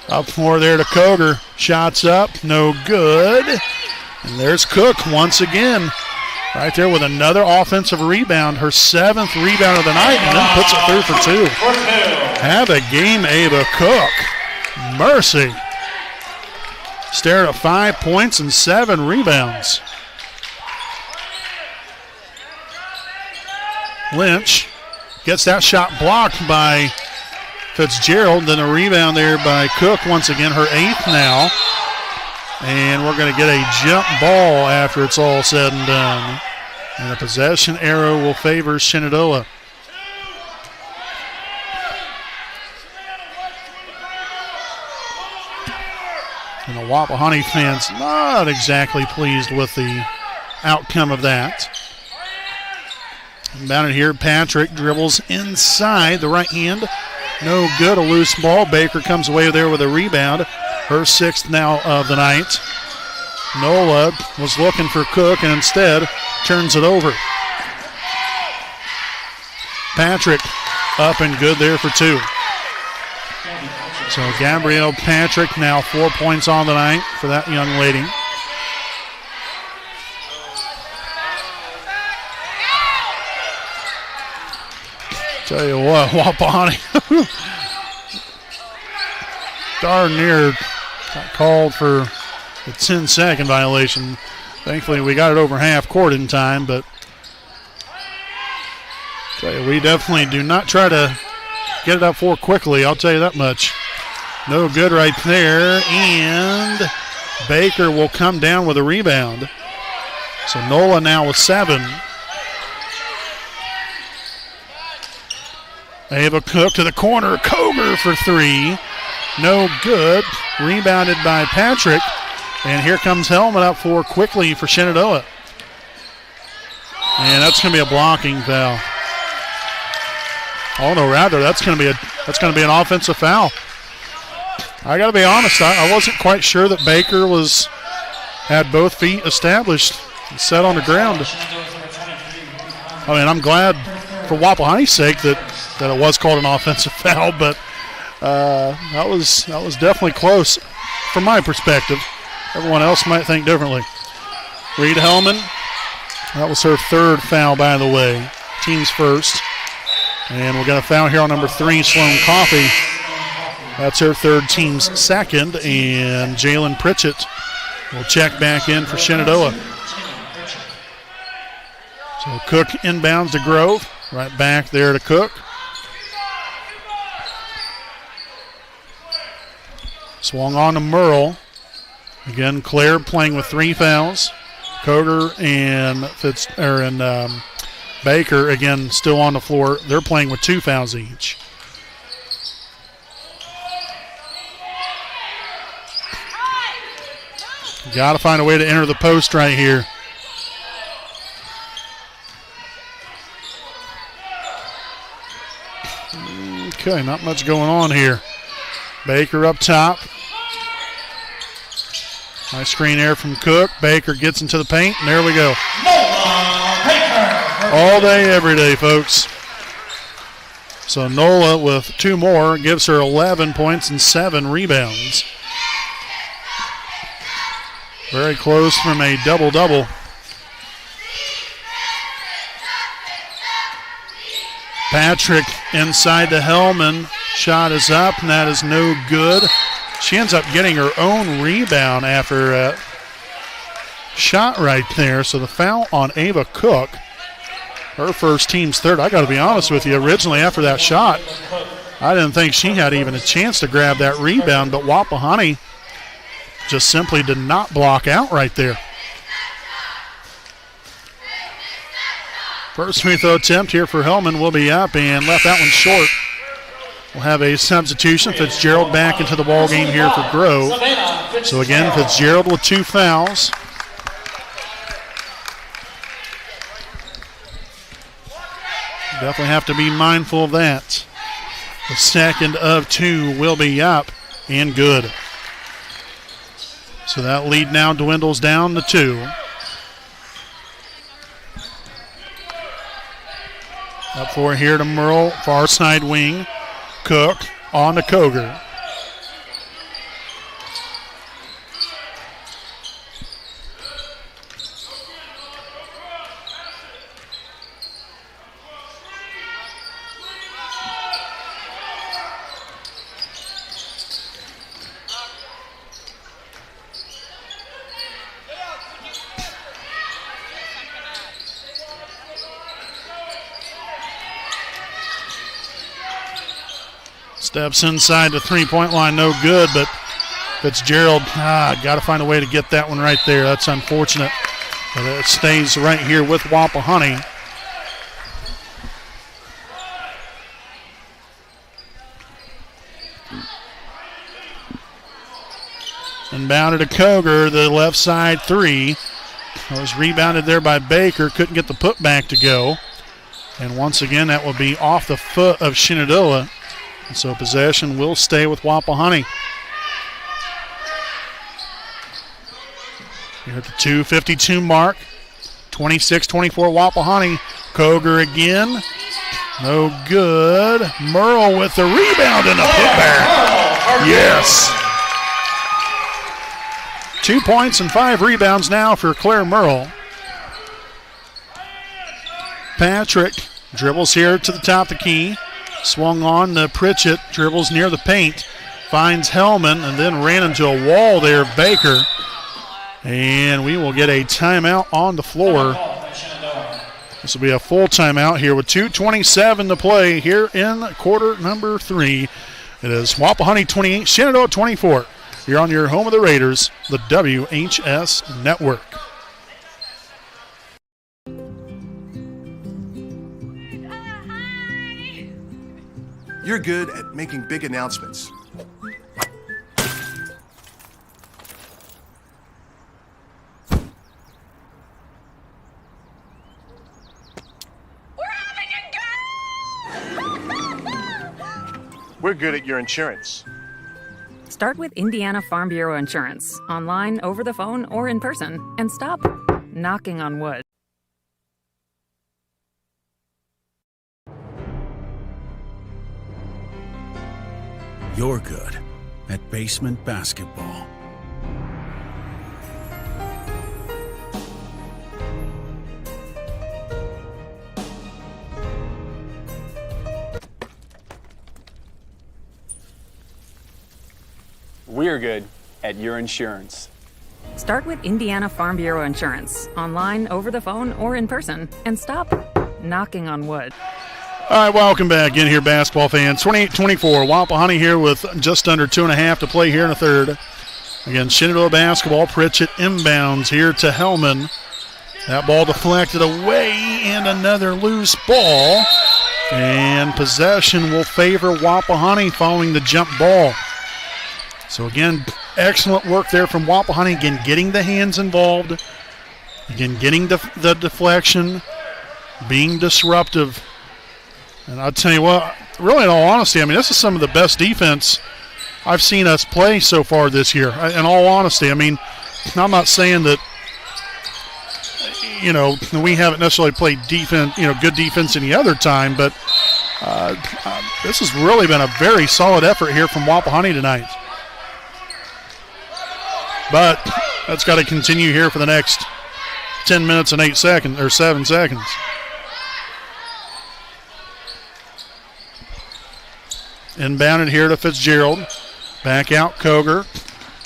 Up floor there to Koger. Shots up, no good. And there's Cook once again. Right there with another offensive rebound. Her 7th rebound of the night and then puts it through for 2. Have a game, Ava Cook. Mercy. Stared at 5 points and 7 rebounds. Lynch gets that shot blocked by Fitzgerald. Then a rebound there by Cook. Once again, her 8th now. And we're going to get a jump ball after it's all said and done. And the possession arrow will favor Shenandoah. And the Wapahani fans not exactly pleased with the outcome of that. Down in here, Patrick dribbles inside the right hand. No good, a loose ball. Baker comes away there with a rebound. Her 6th now of the night. Nola was looking for Cook and instead turns it over. Patrick up and good there for 2. So Gabrielle Patrick now 4 points on the night for that young lady. Tell you what, Wapahani darn near got called for a 10-second violation. Thankfully, we got it over half court in time, but we definitely do not try to get it up for quickly, I'll tell you that much. No good right there, and Baker will come down with a rebound. So NOLA now with 7. Ava Cook to the corner, Koger for 3. No good. Rebounded by Patrick. And here comes Hellman up for quickly for Shenandoah. And that's going to be a blocking foul. Oh no, rather that's going to be an offensive foul. I got to be honest, I wasn't quite sure that Baker had both feet established and set on the ground. I mean, I'm glad for Wapahani's sake that it was called an offensive foul, but that was definitely close from my perspective. Everyone else might think differently. Reed Hellman, that was her 3rd foul, by the way. Team's first. And we're going to foul here on number 3, Sloan Coffey. That's her 3rd, team's 2nd. And Jalen Pritchett will check back in for Shenandoah. So Cook inbounds to Grove. Right back there to Cook. Swung on to Merle. Again, Claire playing with 3 fouls. Koger and Baker, again, still on the floor. They're playing with 2 fouls each. Got to find a way to enter the post right here. Okay, not much going on here. Baker up top. Nice screen there from Cook. Baker gets into the paint, and there we go. All day, every day, folks. So NOLA with 2 more gives her 11 points and 7 rebounds. Very close from a double-double. Patrick inside to Hellman. Shot is up, and that is no good. She ends up getting her own rebound after a shot right there. So the foul on Ava Cook. Her first, team's 3rd. I got to be honest with you, originally after that shot, I didn't think she had even a chance to grab that rebound, but Wapahani just simply did not block out right there. First free throw attempt here for Hellman will be up and left that one short. We'll have a substitution. Fitzgerald back into the ball game here for Grove. So again, Fitzgerald with 2 fouls. Definitely have to be mindful of that. The 2nd of 2 will be up and good. So that lead now dwindles down to 2. Up for here to Merle, far side wing. Cook on to Koger. Steps inside the 3-point line, no good, but Fitzgerald, got to find a way to get that one right there. That's unfortunate, but it stays right here with Wapahani. Inbounded to Koger, the left side 3. It was rebounded there by Baker, couldn't get the putback to go. And once again, that will be off the foot of Shenandoah. And so possession will stay with Wapahani. Here at the 2:52 mark. 26-24 Wapahani. Koger again. No good. Merle with the rebound and a putback. Yes. 2 points and 5 rebounds now for Claire Merle. Patrick dribbles here to the top of the key. Swung on to Pritchett, dribbles near the paint. finds Hellman and then ran into a wall there, Baker. And we will get a timeout on the floor. This will be a full timeout here with 2:27 to play here in quarter number 3. It is Wapahani 28, Shenandoah 24. You're on your home of the Raiders, the WHS Network. You're good at making big announcements. We're good at your insurance. Start with Indiana Farm Bureau Insurance, online, over the phone, or in person, and stop knocking on wood. You're good at basement basketball. We're good at your insurance. Start with Indiana Farm Bureau Insurance, online, over the phone, or in person, and stop knocking on wood. All right, welcome back in here, basketball fans. 28-24, Wapahani here with just under 2.5 to play here in the third. Again, Shenandoah basketball. Pritchett inbounds here to Hellman. That ball deflected away and another loose ball. And possession will favor Wapahani following the jump ball. So again, excellent work there from Wapahani. Again, getting the hands involved. Again, getting the deflection, being disruptive. And I'll tell you what, really in all honesty, I mean, this is some of the best defense I've seen us play so far this year. In all honesty, I mean, I'm not saying that, you know, we haven't necessarily played defense, you know, good defense any other time, but this has really been a very solid effort here from Wapahani tonight. But that's got to continue here for the next 10 minutes and 8 seconds, or 7 seconds. Inbounded here to Fitzgerald. Back out Koger.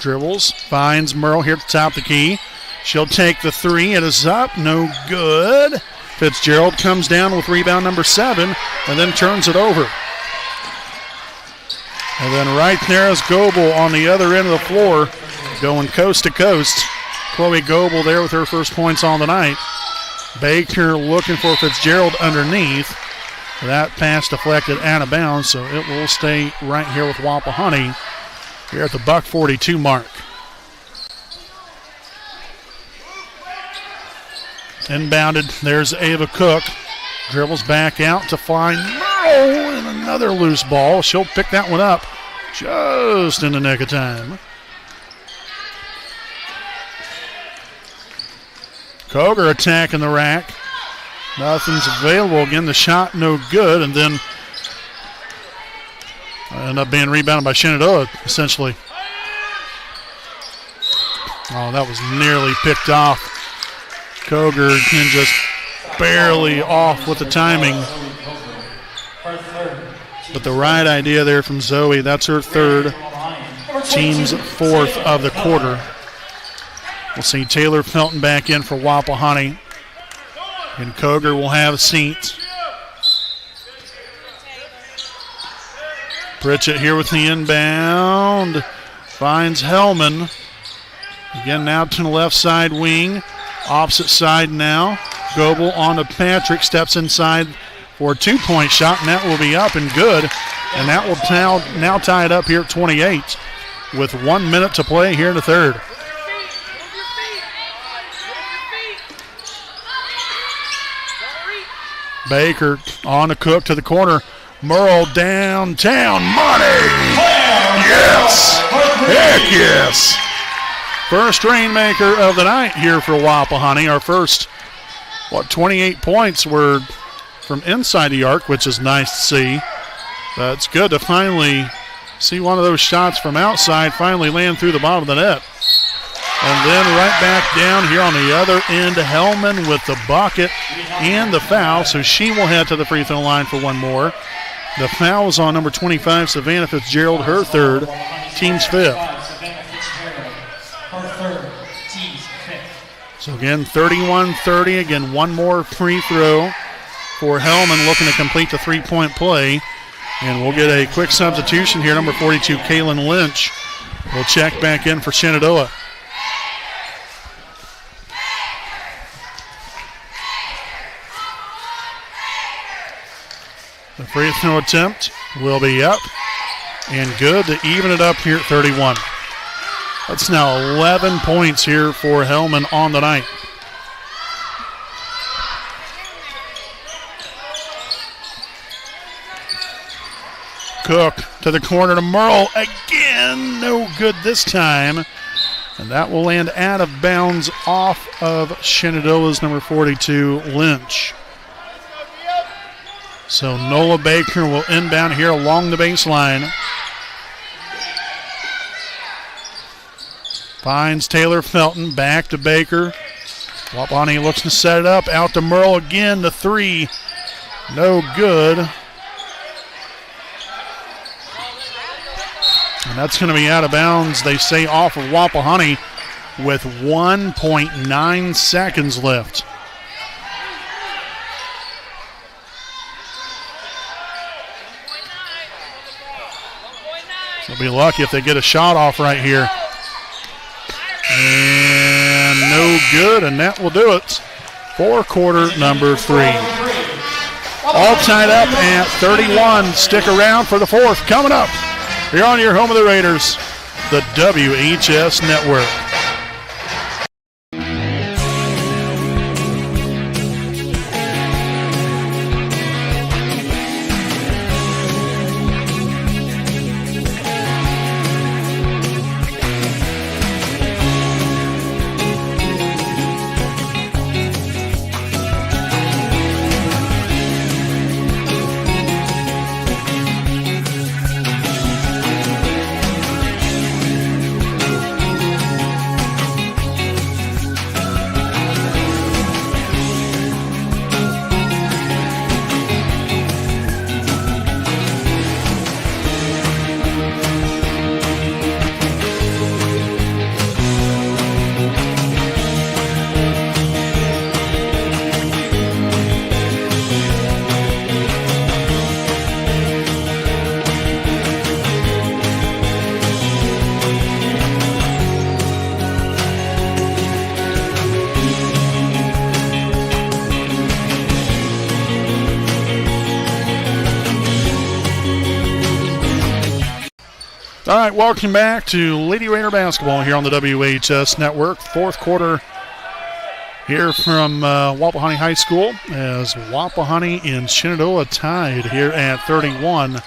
Dribbles. Finds Merle here at the top of the key. She'll take the three. It is up. No good. Fitzgerald comes down with rebound number 7 and then turns it over. And then right there is Goebel on the other end of the floor, going coast to coast. Chloe Goebel there with her first points on the night. Baker looking for Fitzgerald underneath. That pass deflected out of bounds, so it will stay right here with Wapahani here at the buck 42 mark. Inbounded, there's Ava Cook. Dribbles back out to find Merle and another loose ball. She'll pick that one up just in the nick of time. Koger attacking the rack. Nothing's available. Again, the shot no good, and then end up being rebounded by Shenandoah, essentially. Oh, that was nearly picked off. Koger can just barely off with the timing. But the right idea there from Zoe. That's her third, team's fourth of the quarter. We'll see Taylor Felton back in for Wapahani. And Koger will have a seat. Pritchett here with the inbound. Finds Hellman. Again now to the left side wing. Opposite side now. Goebel on to Patrick. Steps inside for a 2-point shot, and that will be up and good. And that will now tie it up here at 28 with 1 minute to play here in the third. Baker on to Cook to the corner. Merle downtown. Money! Yes! Heck yes! First rainmaker of the night here for Wapahani. Our first, 28 points were from inside the arc, which is nice to see. But it's good to finally see one of those shots from outside finally land through the bottom of the net. And then right back down here on the other end, Hellman with the bucket and the foul. So she will head to the free throw line for one more. The foul's on number 25, Savannah Fitzgerald, her third, team's fifth. Her third, team's fifth. So again, 31-30. Again, one more free throw for Hellman looking to complete the three-point play. And we'll get a quick substitution here. Number 42, Kaylin Lynch, will check back in for Shenandoah. The free throw attempt will be up and good to even it up here at 31. That's now 11 points here for Hellman on the night. Cook to the corner to Merle. Again, no good this time. And that will land out of bounds off of Shenandoah's number 42, Lynch. So Nola Baker will inbound here along the baseline. Finds Taylor Felton, back to Baker. Wapahani looks to set it up, out to Merle again, the three. No good. And that's going to be out of bounds, they say, off of Wapahani with 1.9 seconds left. They'll be lucky if they get a shot off right here. And no good, and that will do it for quarter number 3. All tied up at 31. Stick around for the fourth. Coming up, you're on your home of the Raiders, the WHS Network. All right, welcome back to Lady Raider basketball here on the WHS Network. Fourth quarter here from Wapahani High School as Wapahani and Shenandoah tied here at 31. Yeah,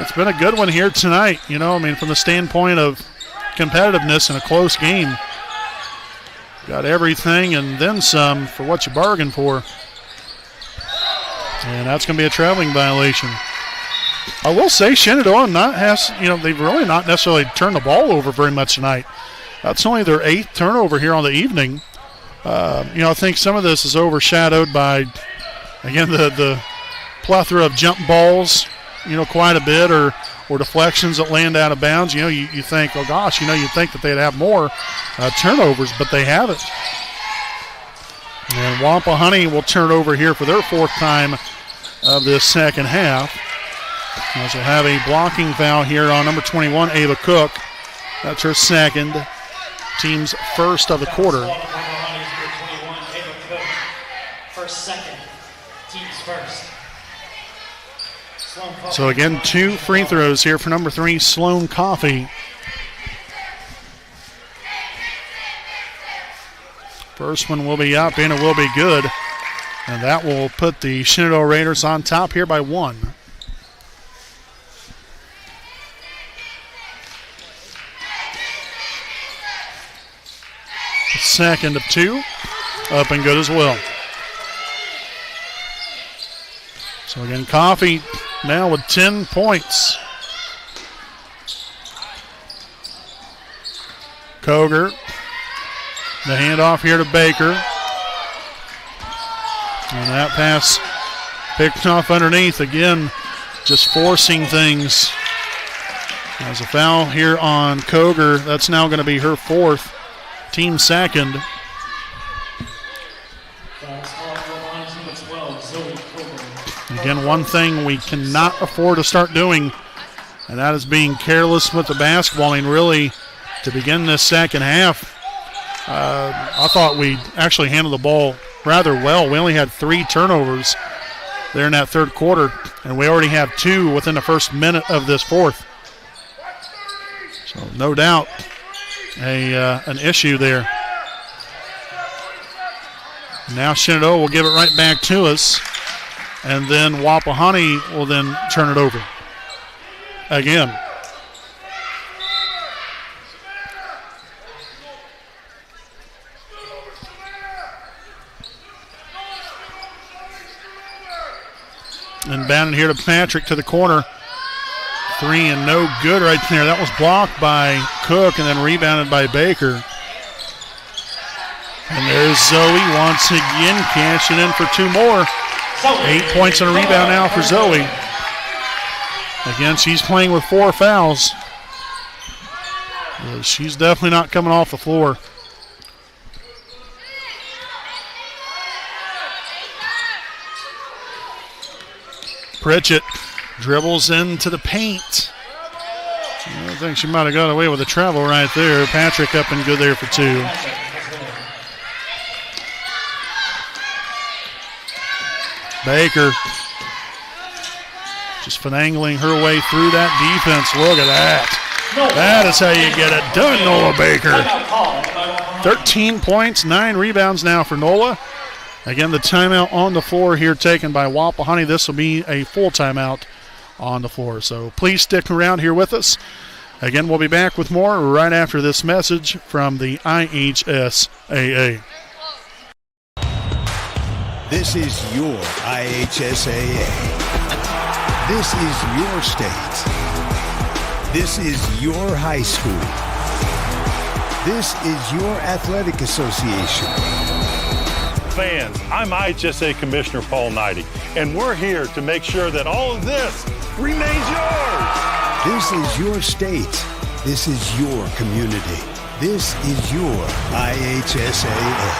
it's been a good one here tonight, you know, I mean, from the standpoint of competitiveness in a close game. Got everything and then some for what you bargained for. And that's going to be a traveling violation. I will say Shenandoah they've really not necessarily turned the ball over very much tonight. That's only their 8th turnover here on the evening. I think some of this is overshadowed by, again, the plethora of jump balls, quite a bit, or deflections that land out of bounds. You think, oh gosh, you'd think that they'd have more turnovers, but they haven't. And Wapahani will turn over here for their 4th time of this second half. As we'll have a blocking foul here on number 21, Ava Cook. That's her second, team's first of the quarter. First, second, team's first. So again, 2 free throws here for number 3, Sloan Coffey. First one will be up and it will be good. And that will put the Shenandoah Raiders on top here by 1. Second of 2, up and good as well. So again, Coffey now with 10 points. Koger, the handoff here to Baker. And that pass picked off underneath. Again, just forcing things. There's a foul here on Koger. That's now going to be her fourth, team second. Again, one thing we cannot afford to start doing, and that is being careless with the basketball. I mean, really, to begin this second half, I thought we actually handled the ball rather well. We only had 3 turnovers there in that third quarter, and we already have 2 within the first minute of this fourth. So no doubt an issue there. Now Shenandoah will give it right back to us, and then Wapahani will then turn it over again. And bounding here to Patrick to the corner. 3 and no good right there. That was blocked by Cook and then rebounded by Baker. And there's Zoe once again cashing in for 2 more. 8 points and a rebound now for Zoe. Again, she's playing with 4 fouls. She's definitely not coming off the floor. Pritchett dribbles into the paint. I think she might have got away with a travel right there. Patrick up and good there for 2. Baker just finagling her way through that defense. Look at that. That is how you get it done, Nola Baker. 13 points, 9 rebounds now for Nola. Again, the timeout on the floor here taken by Wapahani. This will be a full timeout on the floor. So please stick around here with us. Again, we'll be back with more right after this message from the IHSAA. This is your IHSAA. This is your state. This is your high school. This is your athletic association. Fans, I'm IHSA Commissioner Paul Knighty, and we're here to make sure that all of this remains yours. This is your state. This is your community. This is your IHSAA.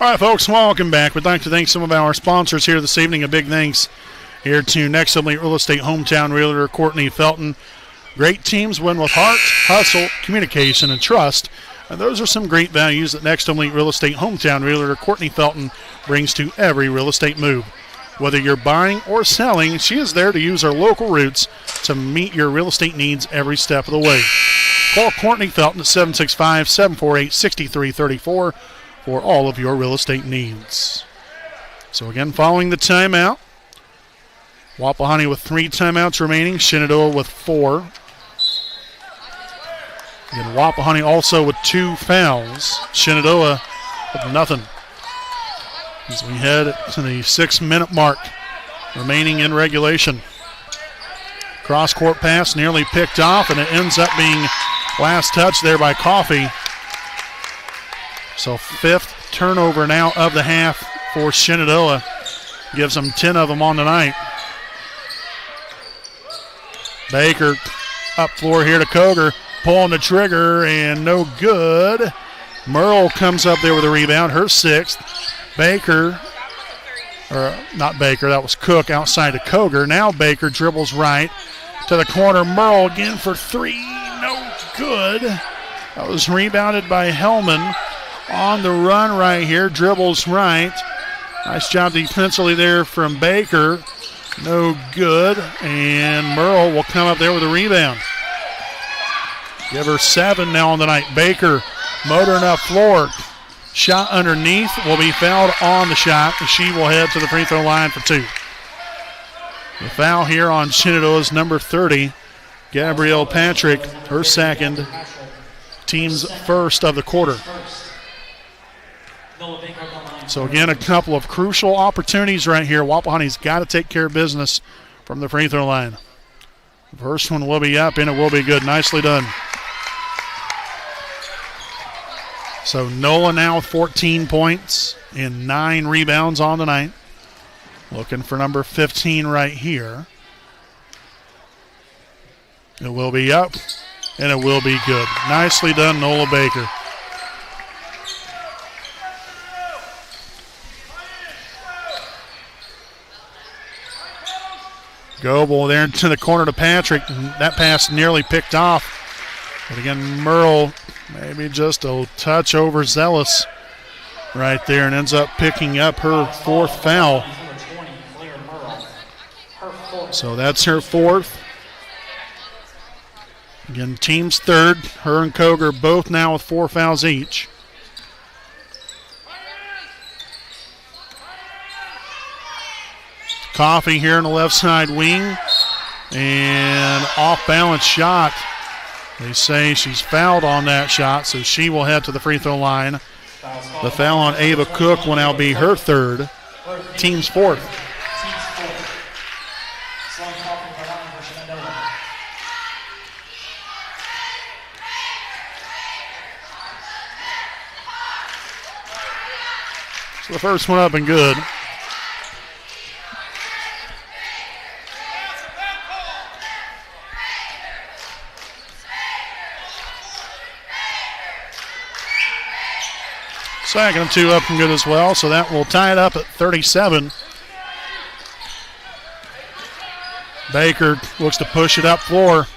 All right, folks, welcome back. We'd like to thank some of our sponsors here this evening. A big thanks here to Next Elite Real Estate Hometown Realtor Courtney Felton. Great teams win with heart, hustle, communication, and trust. And those are some great values that Next Elite Real Estate Hometown Realtor Courtney Felton brings to every real estate move. Whether you're buying or selling, she is there to use her local roots to meet your real estate needs every step of the way. Call Courtney Felton at 765-748-6334 for all of your real estate needs. So again, following the timeout, Wapahani with 3 timeouts remaining, Shenandoah with 4. And Wapahani also with 2 fouls. Shenandoah with nothing. As we head to the 6-minute mark remaining in regulation. Cross-court pass nearly picked off, and it ends up being last touch there by Coffey. So 5th turnover now of the half for Shenandoah. Gives them 10 of them on the night. Baker up floor here to Koger. Pulling the trigger and no good. Merle comes up there with a rebound, her 6th. Baker, or not Baker, that was Cook outside of Koger. Now Baker dribbles right to the corner. Merle again for 3, no good. That was rebounded by Hellman on the run right here. Dribbles right. Nice job defensively there from Baker. No good. And Merle will come up there with a rebound. Give her 7 now on the night. Baker motoring up floor. Shot underneath, will be fouled on the shot, and she will head to the free throw line for 2. The foul here on Shenandoah's number 30, Gabrielle Patrick, her 2nd, team's 1st of the quarter. So again, a couple of crucial opportunities right here. Wapahani's got to take care of business from the free throw line. The first one will be up, and it will be good. Nicely done. So Nola now with 14 points and 9 rebounds on the night. Looking for number 15 right here. It will be up, and it will be good. Nicely done, Nola Baker. Goebel there to the corner to Patrick. That pass nearly picked off. But again, Merle maybe just a touch overzealous right there and ends up picking up her 4th foul. So that's her 4th. Again, team's 3rd. Her and Koger both now with 4 fouls each. Coffey here in the left side wing. And off-balance shot. They say she's fouled on that shot, so she will head to the free throw line. The foul on Ava Cook will now be her 3rd. Team's 4th. So the first one up and good. Second and 2 up and good as well, so that will tie it up at 37. Baker looks to push it up floor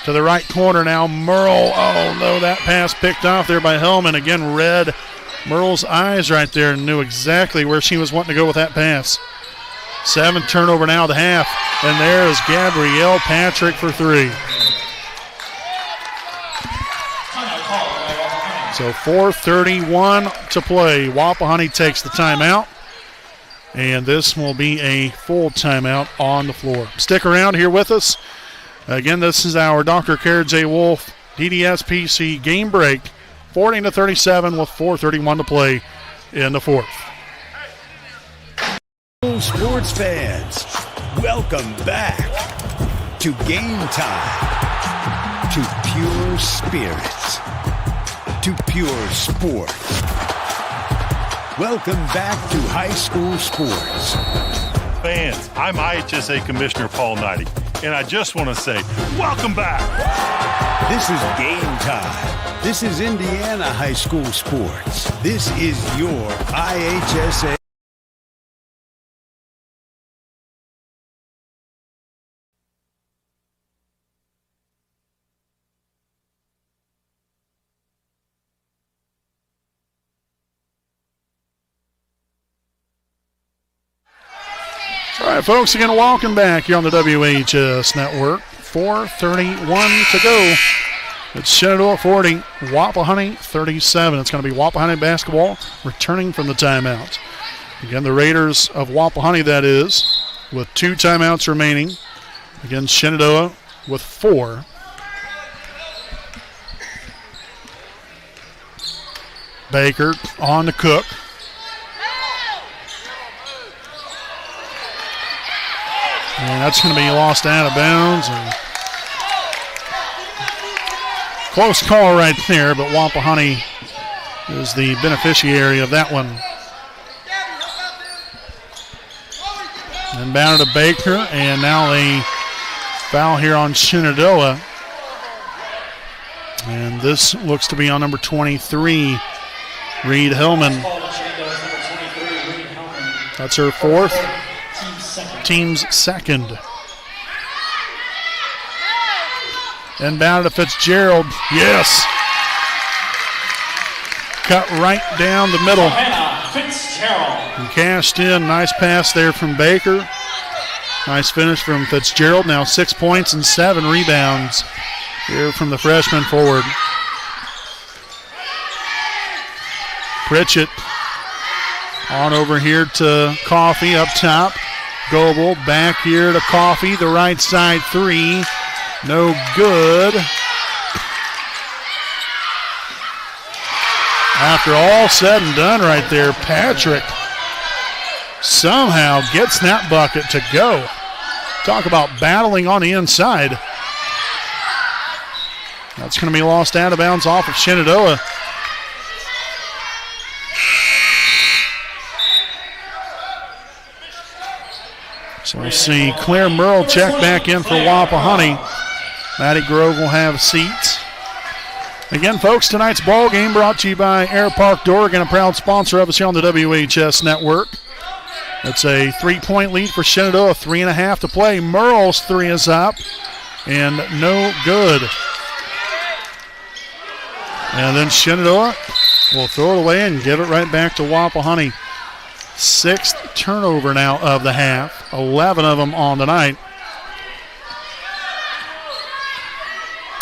to the right corner now. Merle, oh no, that pass picked off there by Hellman. Again, read Merle's eyes right there and knew exactly where she was wanting to go with that pass. 7th turnover now at the half, and there is Gabrielle Patrick for 3. So 4:31 to play. Wapahani takes the timeout, and this will be a full timeout on the floor. Stick around here with us. Again, this is our Dr. Carrot J. Wolf DDS-PC game break. 40-37 with 4:31 to play in the 4th. Sports fans, welcome back to Game Time, to pure spirits, to pure sport. Welcome back to high school sports. Fans, I'm IHSA Commissioner Paul Knighty, and I just want to say, welcome back. This is Game Time. This is Indiana high school sports. This is your IHSA. All right, folks, again, welcome back here on the WHS Network. 4:31 to go. It's Shenandoah 40, Wapahani 37. It's going to be Wapahani basketball returning from the timeout. Again, the Raiders of Wapahani, that is, with 2 timeouts remaining. Again, Shenandoah with 4. Baker on to Cook. And that's going to be lost out of bounds. And close call right there, but Wapahani is the beneficiary of that one. Inbounded to Baker, and now a foul here on Shenandoah. And this looks to be on number 23, Reed Hillman. That's her 4th. Team's 2nd. Inbounded to Fitzgerald. Yes. Cut right down the middle. And cashed in. Nice pass there from Baker. Nice finish from Fitzgerald. Now 6 points and 7 rebounds here from the freshman forward. Pritchett on over here to Coffey up top. Goebel back here to Coffey, the right side 3. No good. After all said and done right there, Patrick somehow gets that bucket to go. Talk about battling on the inside. That's going to be lost out of bounds off of Shenandoah. So we'll see Claire Merle check back in for Wapahani. Maddie Grove will have seats. Again, folks, tonight's ball game brought to you by Air Park Dorgan, a proud sponsor of us here on the WHS Network. It's a 3-point lead for Shenandoah, 3.5 to play. Merle's three is up and no good. And then Shenandoah will throw it away and give it right back to Wapahani. 6th turnover now of the half, 11 of them on the night.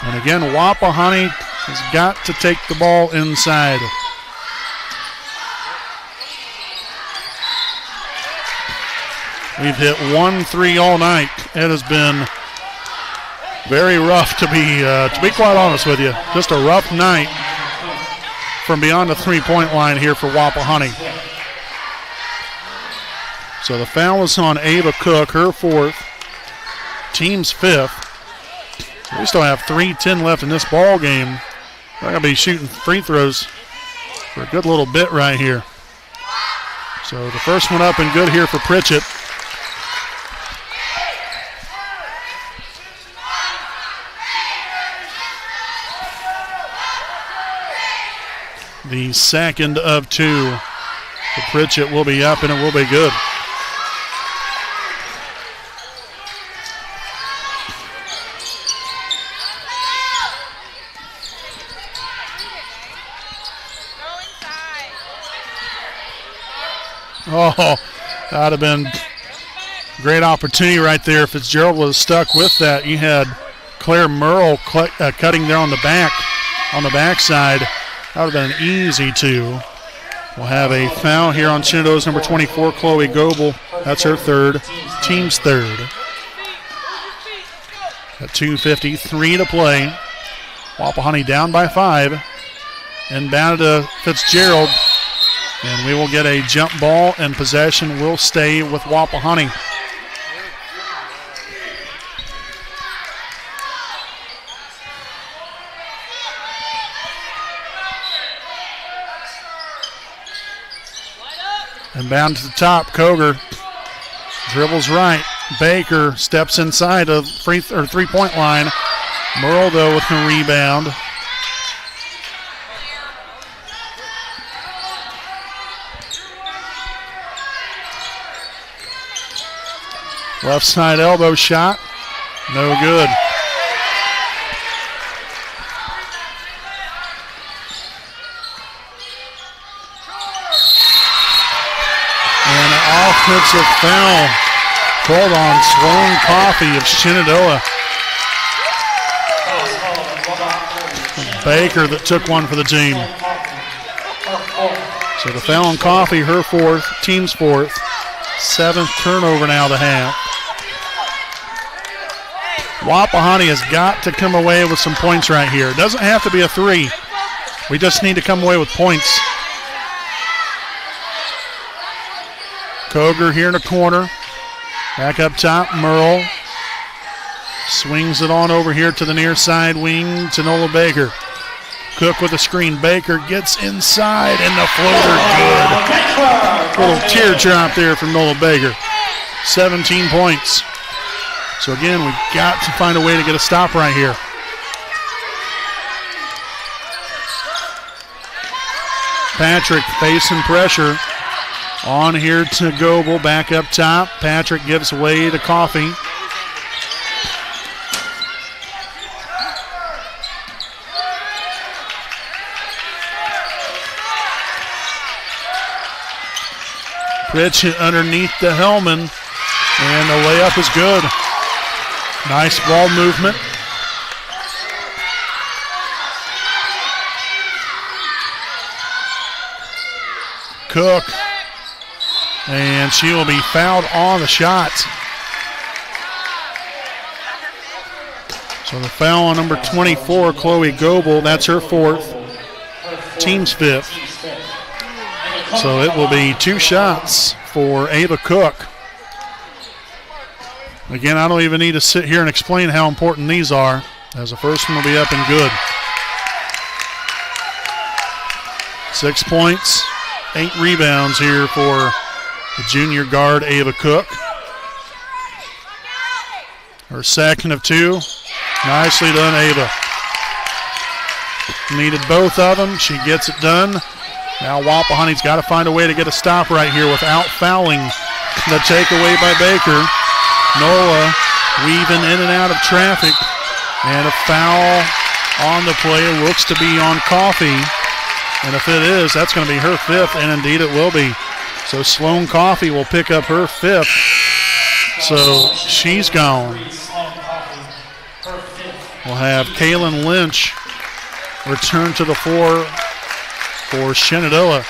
And again, Wapahani has got to take the ball inside. We've hit 1-3 all night. It has been very rough to be quite honest with you. Just a rough night from beyond the 3-point line here for Wapahani. So the foul is on Ava Cook, her 4th, team's 5th. So we still have 3:10 left in this ball game. They're going to be shooting free throws for a good little bit right here. So the first one up and good here for Pritchett. The second of 2 for Pritchett will be up and it will be good. Oh, that would have been a great opportunity right there. Fitzgerald was stuck with that. You had Claire Merle cutting there on the backside. That would have been an easy 2. We'll have a foul here on Shenandoah's number 24, Chloe Goebel. That's her 3rd, team's 3rd. At 2:53 to play. Wapahani down by 5. Inbounded to Fitzgerald. And we will get a jump ball, and possession will stay with Wapahani. Inbound to the top, Koger dribbles right. Baker steps inside of 3-point line. Merle, though, with the rebound. Left side elbow shot, no good. And an offensive foul called on Sloan Coffey of Shenandoah. Baker that took one for the team. So the foul on Coffey, her 4th, team's 4th. 7th turnover now to half. Wapahani has got to come away with some points right here. It doesn't have to be a 3. We just need to come away with points. Koger here in the corner. Back up top, Merle. Swings it on over here to the near side wing to Nola Baker. Cook with a screen. Baker gets inside, and the floater good. Little teardrop there from Nola Baker. 17 points. So again, we've got to find a way to get a stop right here. Patrick facing pressure. On here to Goebel, back up top. Patrick gives way to Coffey. Pritchett underneath the Hellman, and the layup is good. Nice ball movement. Cook, and she will be fouled on the shot. So the foul on number 24, Chloe Goebel, that's her 4th, team's 5th. So it will be 2 shots for Ava Cook. Again, I don't even need to sit here and explain how important these are, as the first one will be up and good. 6 points, 8 rebounds here for the junior guard, Ava Cook. Her second of two. Nicely done, Ava. Needed both of them. She gets it done. Now Wapahani's got to find a way to get a stop right here without fouling. The takeaway by Baker. Nola weaving in and out of traffic. And a foul on the play. It looks to be on Coffee. And if it is, that's going to be her fifth, and indeed it will be. So Sloan Coffee will pick up her fifth. So she's gone. We'll have Kaylin Lynch return to the floor for Shenandoah.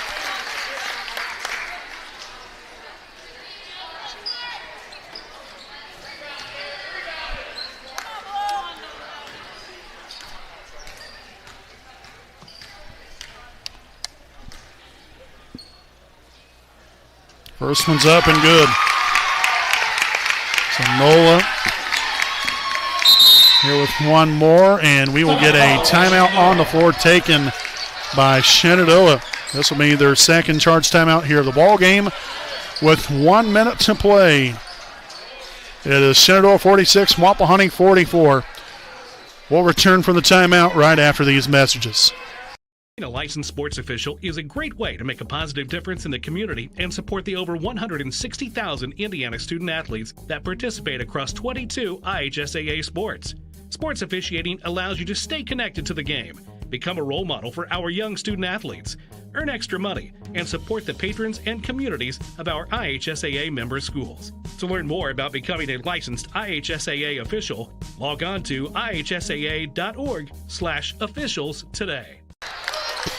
First one's up and good. So Nola here with one more, and we will get a timeout on the floor taken by Shenandoah. This will be their second charge timeout here of the ball game with 1 minute to play. It is Shenandoah 46, Wapahani 44. We'll return from the timeout right after these messages. Being a licensed sports official is a great way to make a positive difference in the community and support the over 160,000 Indiana student athletes that participate across 22 IHSAA sports. Sports officiating allows you to stay connected to the game, become a role model for our young student athletes, earn extra money, and support the patrons and communities of our IHSAA member schools. To learn more about becoming a licensed IHSAA official, log on to ihsaa.org/officials today.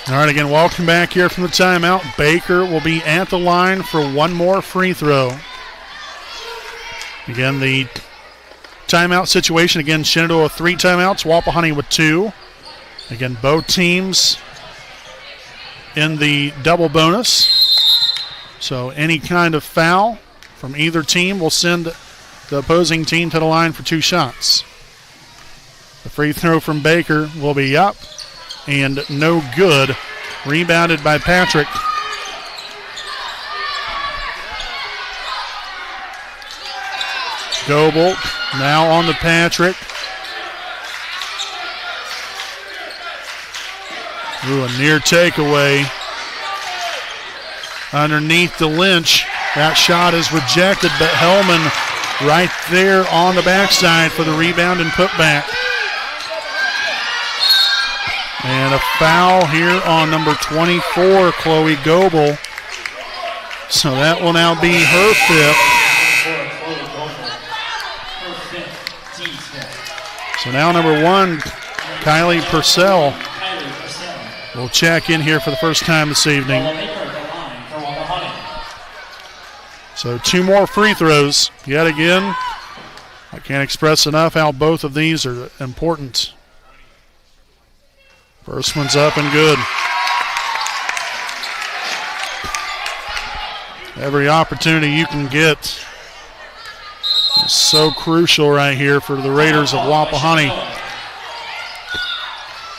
All right, again, welcome back here from the timeout. Baker will be at the line for one more free throw. Again, the timeout situation. Again, Shenandoah 3 timeouts, Wapahani with 2. Again, both teams in the double bonus. So any kind of foul from either team will send the opposing team to the line for 2 shots. The free throw from Baker will be up and no good. Rebounded by Patrick. Goebel now on the Patrick. Ooh, a near takeaway underneath the Lynch. That shot is rejected, but Hellman right there on the backside for the rebound and putback. And a foul here on number 24, Chloe Goebel. So that will now be her fifth. So now number 1, Kylie Purcell, will check in here for the first time this evening. So 2 more free throws yet again. I can't express enough how both of these are important. First one's up and good. Every opportunity you can get is so crucial right here for the Raiders of Wapahani.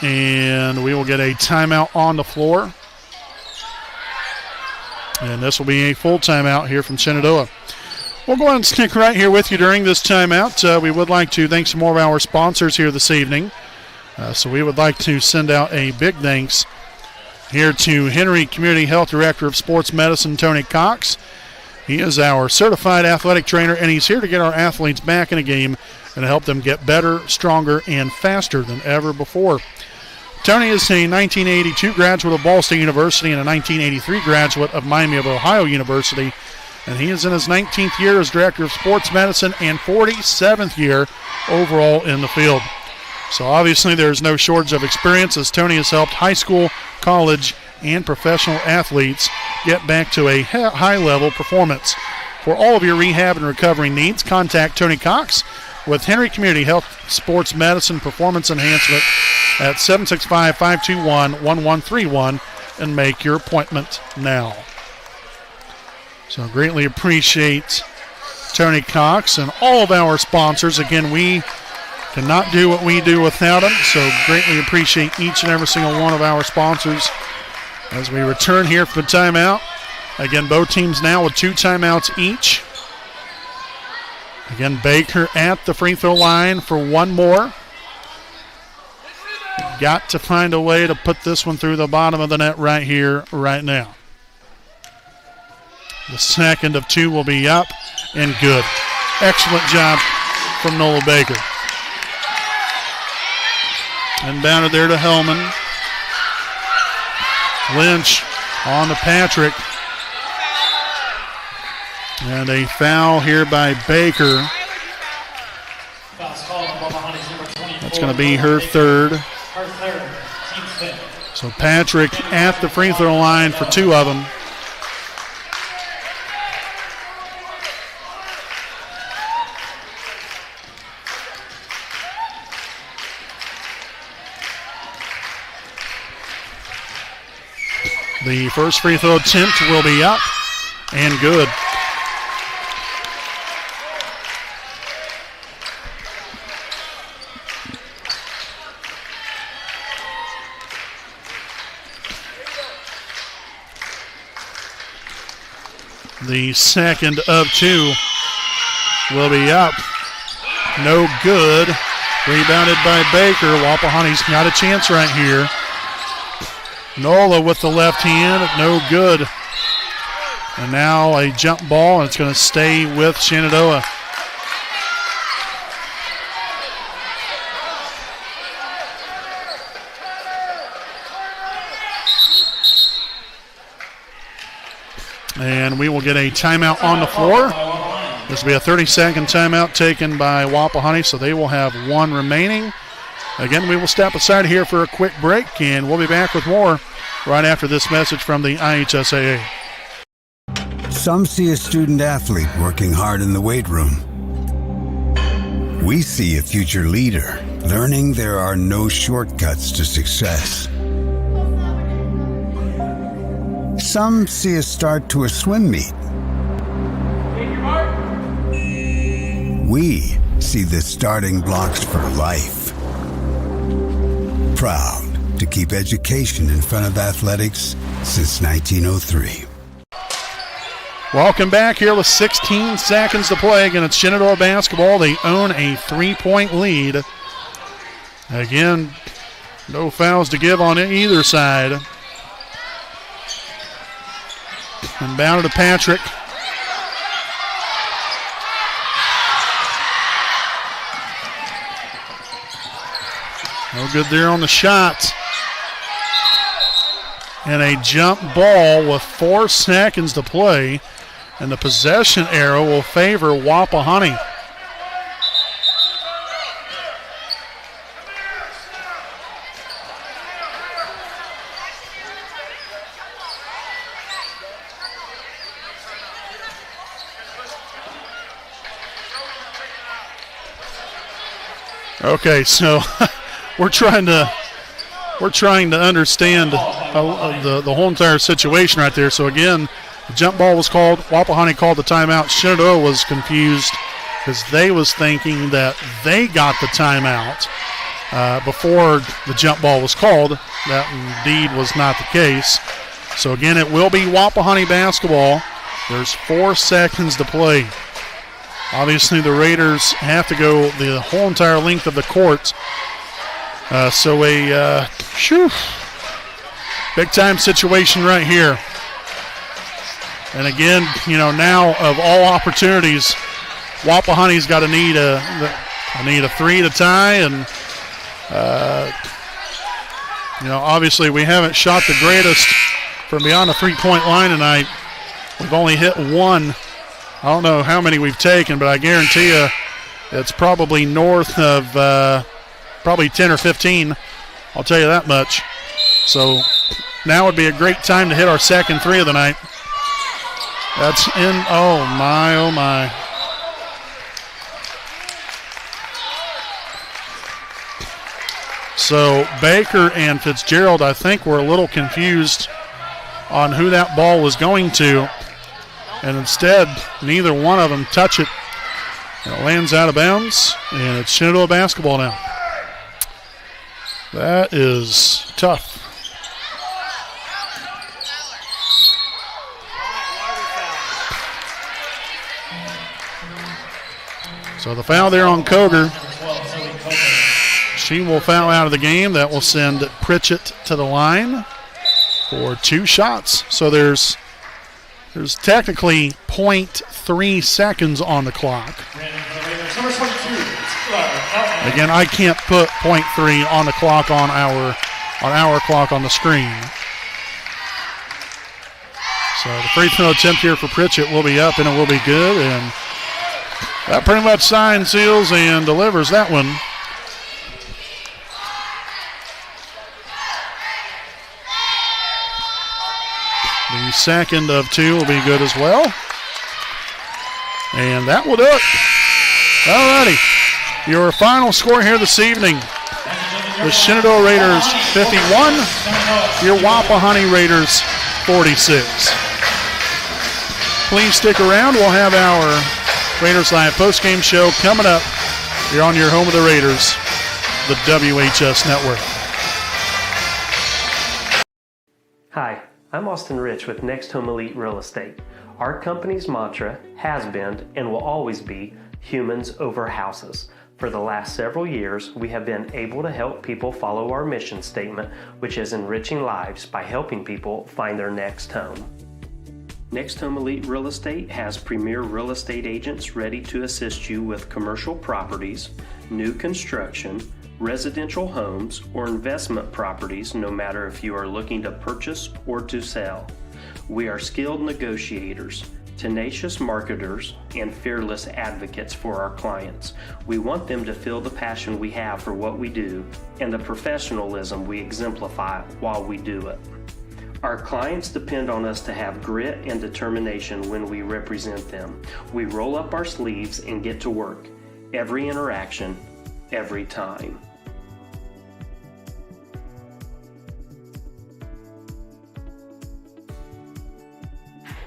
And we will get a timeout on the floor. And this will be a full timeout here from Shenandoah. We'll go ahead and stick right here with you during this timeout. We would like to thank some more of our sponsors here this evening. So we would like to send out a big thanks here to Henry Community Health Director of Sports Medicine, Tony Cox. He is our certified athletic trainer, and he's here to get our athletes back in a game and help them get better, stronger, and faster than ever before. Tony is a 1982 graduate of Ball State University and a 1983 graduate of Miami of Ohio University, and he is in his 19th year as Director of Sports Medicine and 47th year overall in the field. So obviously there's no shortage of experience as Tony has helped high school, college, and professional athletes get back to a high-level performance. For all of your rehab and recovery needs, contact Tony Cox with Henry Community Health Sports Medicine Performance Enhancement at 765-521-1131 and make your appointment now. So greatly appreciate Tony Cox and all of our sponsors. Again, we cannot do what we do without them, so greatly appreciate each and every single one of our sponsors as we return here for the timeout. Again, both teams now with 2 timeouts each. Again, Baker at the free throw line for one more. Got to find a way to put this one through the bottom of the net right here, right now. The second of two will be up and good. Excellent job from Nola Baker. Inbounded there to Hellman. Lynch on to Patrick. And a foul here by Baker. That's going to be her third. So Patrick at the free throw line for two of them. The first free throw attempt will be up and good. The second of two will be up. No good. Rebounded by Baker. Wapahani's got a chance right here. Nola with the left hand, no good. And now a jump ball, and it's going to stay with Shenandoah. And we will get a timeout on the floor. This will be a 30-second timeout taken by Wapahani, so they will have one remaining. Again, we will step aside here for a quick break, and we'll be back with more right after this message from the IHSAA. Some see a student athlete working hard in the weight room. We see a future leader learning there are no shortcuts to success. Some see a start to a swim meet. We see the starting blocks for life. Proud to keep education in front of athletics since 1903. Welcome back here with 16 seconds to play. Again, it's Shenandoah basketball. They own a 3-point lead. Again, no fouls to give on either side. Inbounded to Patrick. No good there on the shot. And a jump ball with 4 seconds to play. And the possession arrow will favor Wapahani. Okay, so we're trying to understand the whole entire situation right there. So again, the jump ball was called. Wapahani called the timeout. Shenandoah was confused because they was thinking that they got the timeout before the jump ball was called. That indeed was not the case. So again, it will be Wapahani basketball. There's 4 seconds to play. Obviously, the Raiders have to go the whole entire length of the court. So a big-time situation right here. And again, now of all opportunities, Wapahani's got to need a 3 to tie. And, obviously we haven't shot the greatest from beyond the 3-point line tonight. We've only hit 1. I don't know how many we've taken, but I guarantee you it's probably north of probably 10 or 15. I'll tell you that much. So now would be a great time to hit our second 3 of the night. That's in. Oh, my, oh, my. So Baker and Fitzgerald, I think, were a little confused on who that ball was going to. And instead, neither one of them touch it. And it lands out of bounds, and it's Shenandoah basketball now. That is tough. So the foul there on Koger. She will foul out of the game. That will send Pritchett to the line for 2 shots. So there's technically 0.3 seconds on the clock. Again, I can't put 0.3 on the clock on our clock on the screen. So the free throw attempt here for Pritchett will be up and it will be good, and that pretty much signs, seals, and delivers that one. The second of 2 will be good as well. And that will do it. Alrighty. Your final score here this evening. The Shenandoah Raiders 51, your Wapahani Raiders 46. Please stick around. We'll have our Raiders Live postgame show coming up. You're on your home of the Raiders, the WHS Network. Hi, I'm Austin Rich with Next Home Elite Real Estate. Our company's mantra has been and will always be humans over houses. For the last several years, we have been able to help people follow our mission statement, which is enriching lives by helping people find their next home. Next Home Elite Real Estate has premier real estate agents ready to assist you with commercial properties, new construction, residential homes, or investment properties, no matter if you are looking to purchase or to sell. We are skilled negotiators, tenacious marketers, and fearless advocates for our clients. We want them to feel the passion we have for what we do and the professionalism we exemplify while we do it. Our clients depend on us to have grit and determination when we represent them. We roll up our sleeves and get to work. Every interaction, every time.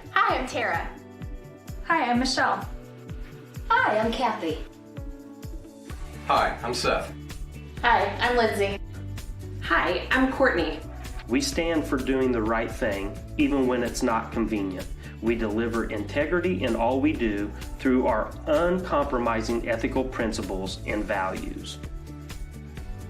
Hi, I'm Tara. Hi, I'm Michelle. Hi, I'm Kathy. Hi, I'm Seth. Hi, I'm Lindsay. Hi, I'm Courtney. We stand for doing the right thing, even when it's not convenient. We deliver integrity in all we do through our uncompromising ethical principles and values.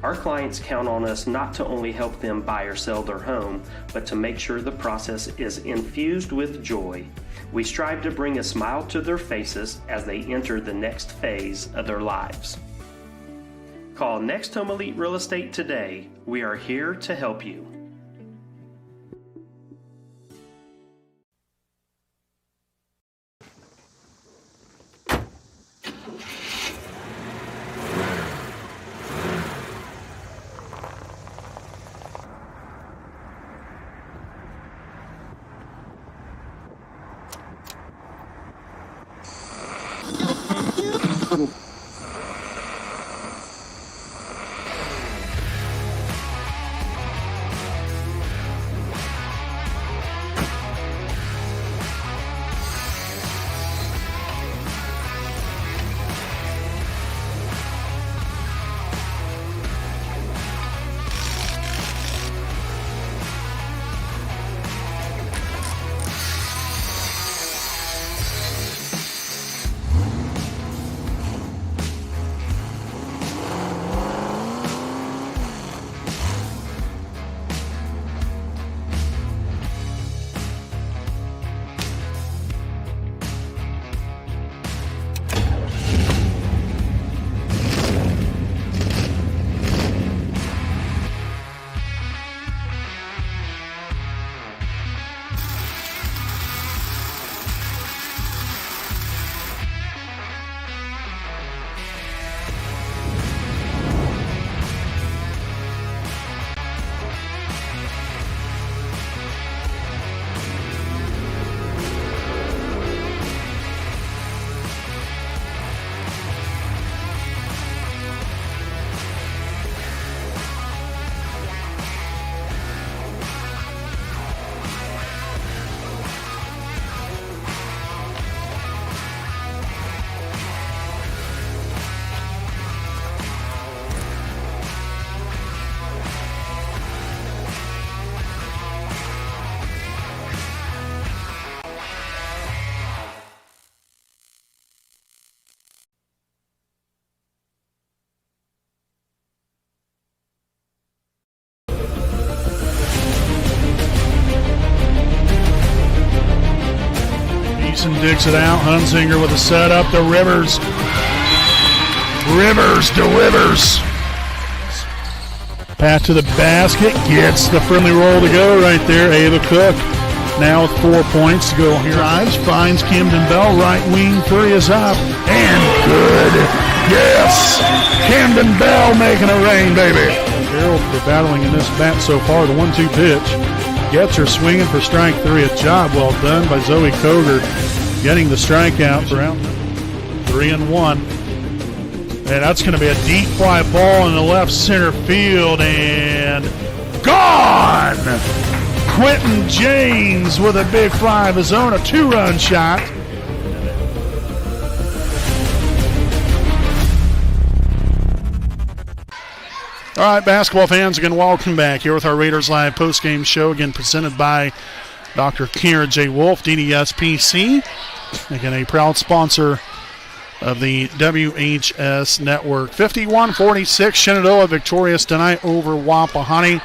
Our clients count on us not to only help them buy or sell their home, but to make sure the process is infused with joy. We strive to bring a smile to their faces as they enter the next phase of their lives. Call Next Home Elite Real Estate today. We are here to help you. Mason digs it out. Hunzinger with a setup to Rivers. Rivers delivers. Pass to the basket. Gets the friendly roll to go right there. Ava Cook now with 4 points to go here. Drives, finds Camden Bell. Right wing three is up. And good. Yes. Camden Bell making it rain, baby. Gerald for battling in this bat so far. The 1-2 pitch. Gets her swinging for strike three. A job well done by Zoe Koger getting the strikeout for out. 3-1. And that's going to be a deep fly ball in the left center field. And gone! Quentin James with a big fly of his own, a 2-run shot. All right, basketball fans, again, welcome back here with our Raiders Live postgame show, again presented by Dr. Kira J. Wolf, DDS-PC. Again, a proud sponsor of the WHS Network. 51-46, Shenandoah victorious tonight over Wapahani.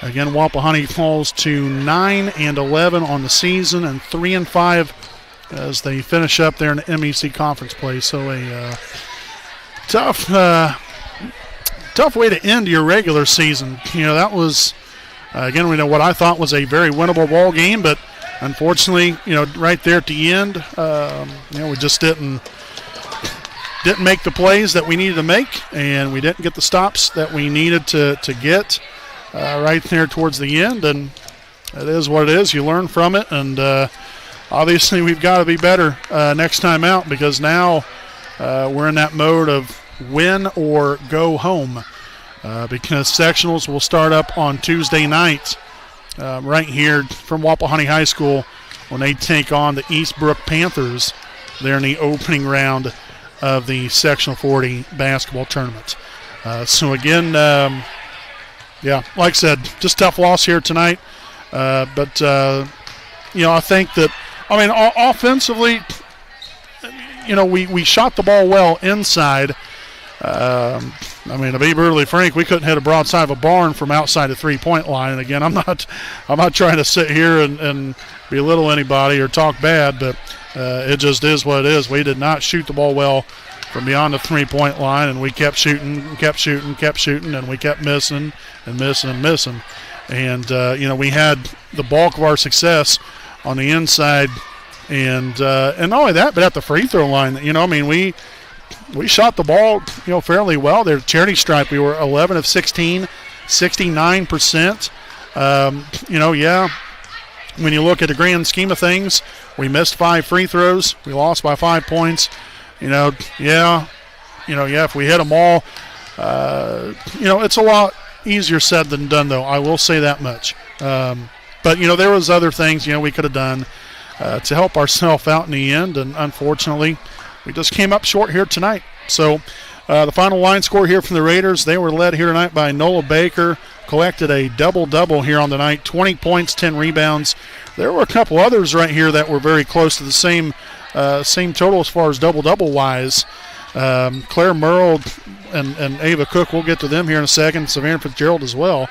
Again, Wapahani falls to 9-11 on the season and 3-5 as they finish up there in the MEC conference play. So a tough way to end your regular season. You know, that was, again, we know what I thought was a very winnable ball game, but unfortunately, you know, right there at the end, you know, we just didn't make the plays that we needed to make, and we didn't get the stops that we needed to get right there towards the end, and it is what it is. You learn from it, and obviously we've got to be better next time out, because now we're in that mode of win or go home, because sectionals will start up on Tuesday night right here from Wapahani High School when they take on the Eastbrook Panthers there in the opening round of the Sectional 40 basketball tournament. So again, yeah, like I said, just tough loss here tonight. But you know, I think that, I mean, offensively, you know, we shot the ball well inside. I mean, to be brutally frank, we couldn't hit a broadside of a barn from outside the three-point line. And again, I'm not trying to sit here and belittle anybody or talk bad, but it just is what it is. We did not shoot the ball well from beyond the three-point line, and we kept shooting, and we kept missing and missing and missing. And you know, we had the bulk of our success on the inside, and not only that, but at the free throw line. You know, I mean, we shot the ball, you know, fairly well. There, charity stripe, we were 11 of 16, 69%. You know, yeah, when you look at the grand scheme of things, we missed 5 free throws. We lost by 5 points. You know, yeah, if we hit them all, you know, it's a lot easier said than done, though. I will say that much. But, you know, there was other things, you know, we could have done to help ourselves out in the end, and unfortunately, we just came up short here tonight. So the final line score here from the Raiders, they were led here tonight by Nola Baker, collected a double-double here on the night, 20 points, 10 rebounds. There were a couple others right here that were very close to the same total as far as double-double wise. Claire Merle and Ava Cook, we'll get to them here in a second, Savannah Fitzgerald as well.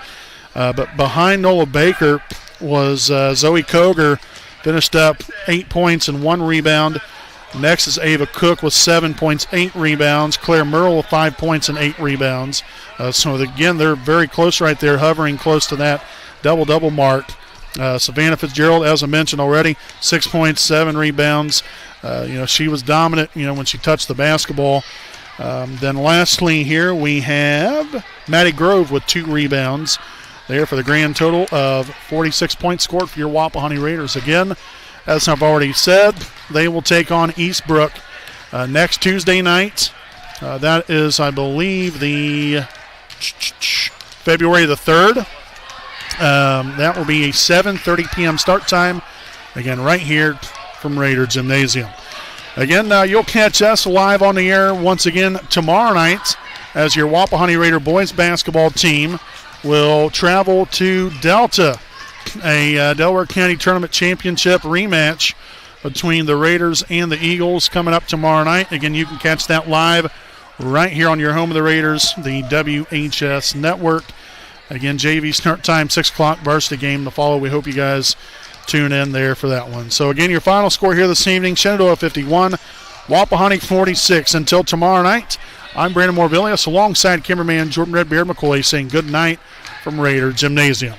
But behind Nola Baker was Zoe Koger, finished up 8 points and 1 rebound. Next is Ava Cook with 7 points, 8 rebounds. Claire Merle with 5 points and 8 rebounds. So again, they're very close right there, hovering close to that double-double mark. Savannah Fitzgerald, as I mentioned already, 6 points, 7 rebounds. You know, she was dominant, you know, when she touched the basketball. Then lastly here we have Maddie Grove with 2 rebounds there for the grand total of 46 points scored for your Wapahani Raiders. Again, as I've already said, they will take on Eastbrook next Tuesday night. That is, I believe, the February the 3rd. That will be a 7:30 p.m. start time. Again, right here from Raider Gymnasium. Again, you'll catch us live on the air once again tomorrow night as your Wapahani Raider boys basketball team will travel to Delta. A Delaware County Tournament Championship rematch between the Raiders and the Eagles coming up tomorrow night. Again, you can catch that live right here on your home of the Raiders, the WHS Network. Again, JV start time, 6 o'clock, varsity game to follow. We hope you guys tune in there for that one. So, again, your final score here this evening, Shenandoah 51, Wapahani 46. Until tomorrow night, I'm Brandon Morvillius alongside cameraman Jordan Redbeard McCoy saying good night from Raider Gymnasium.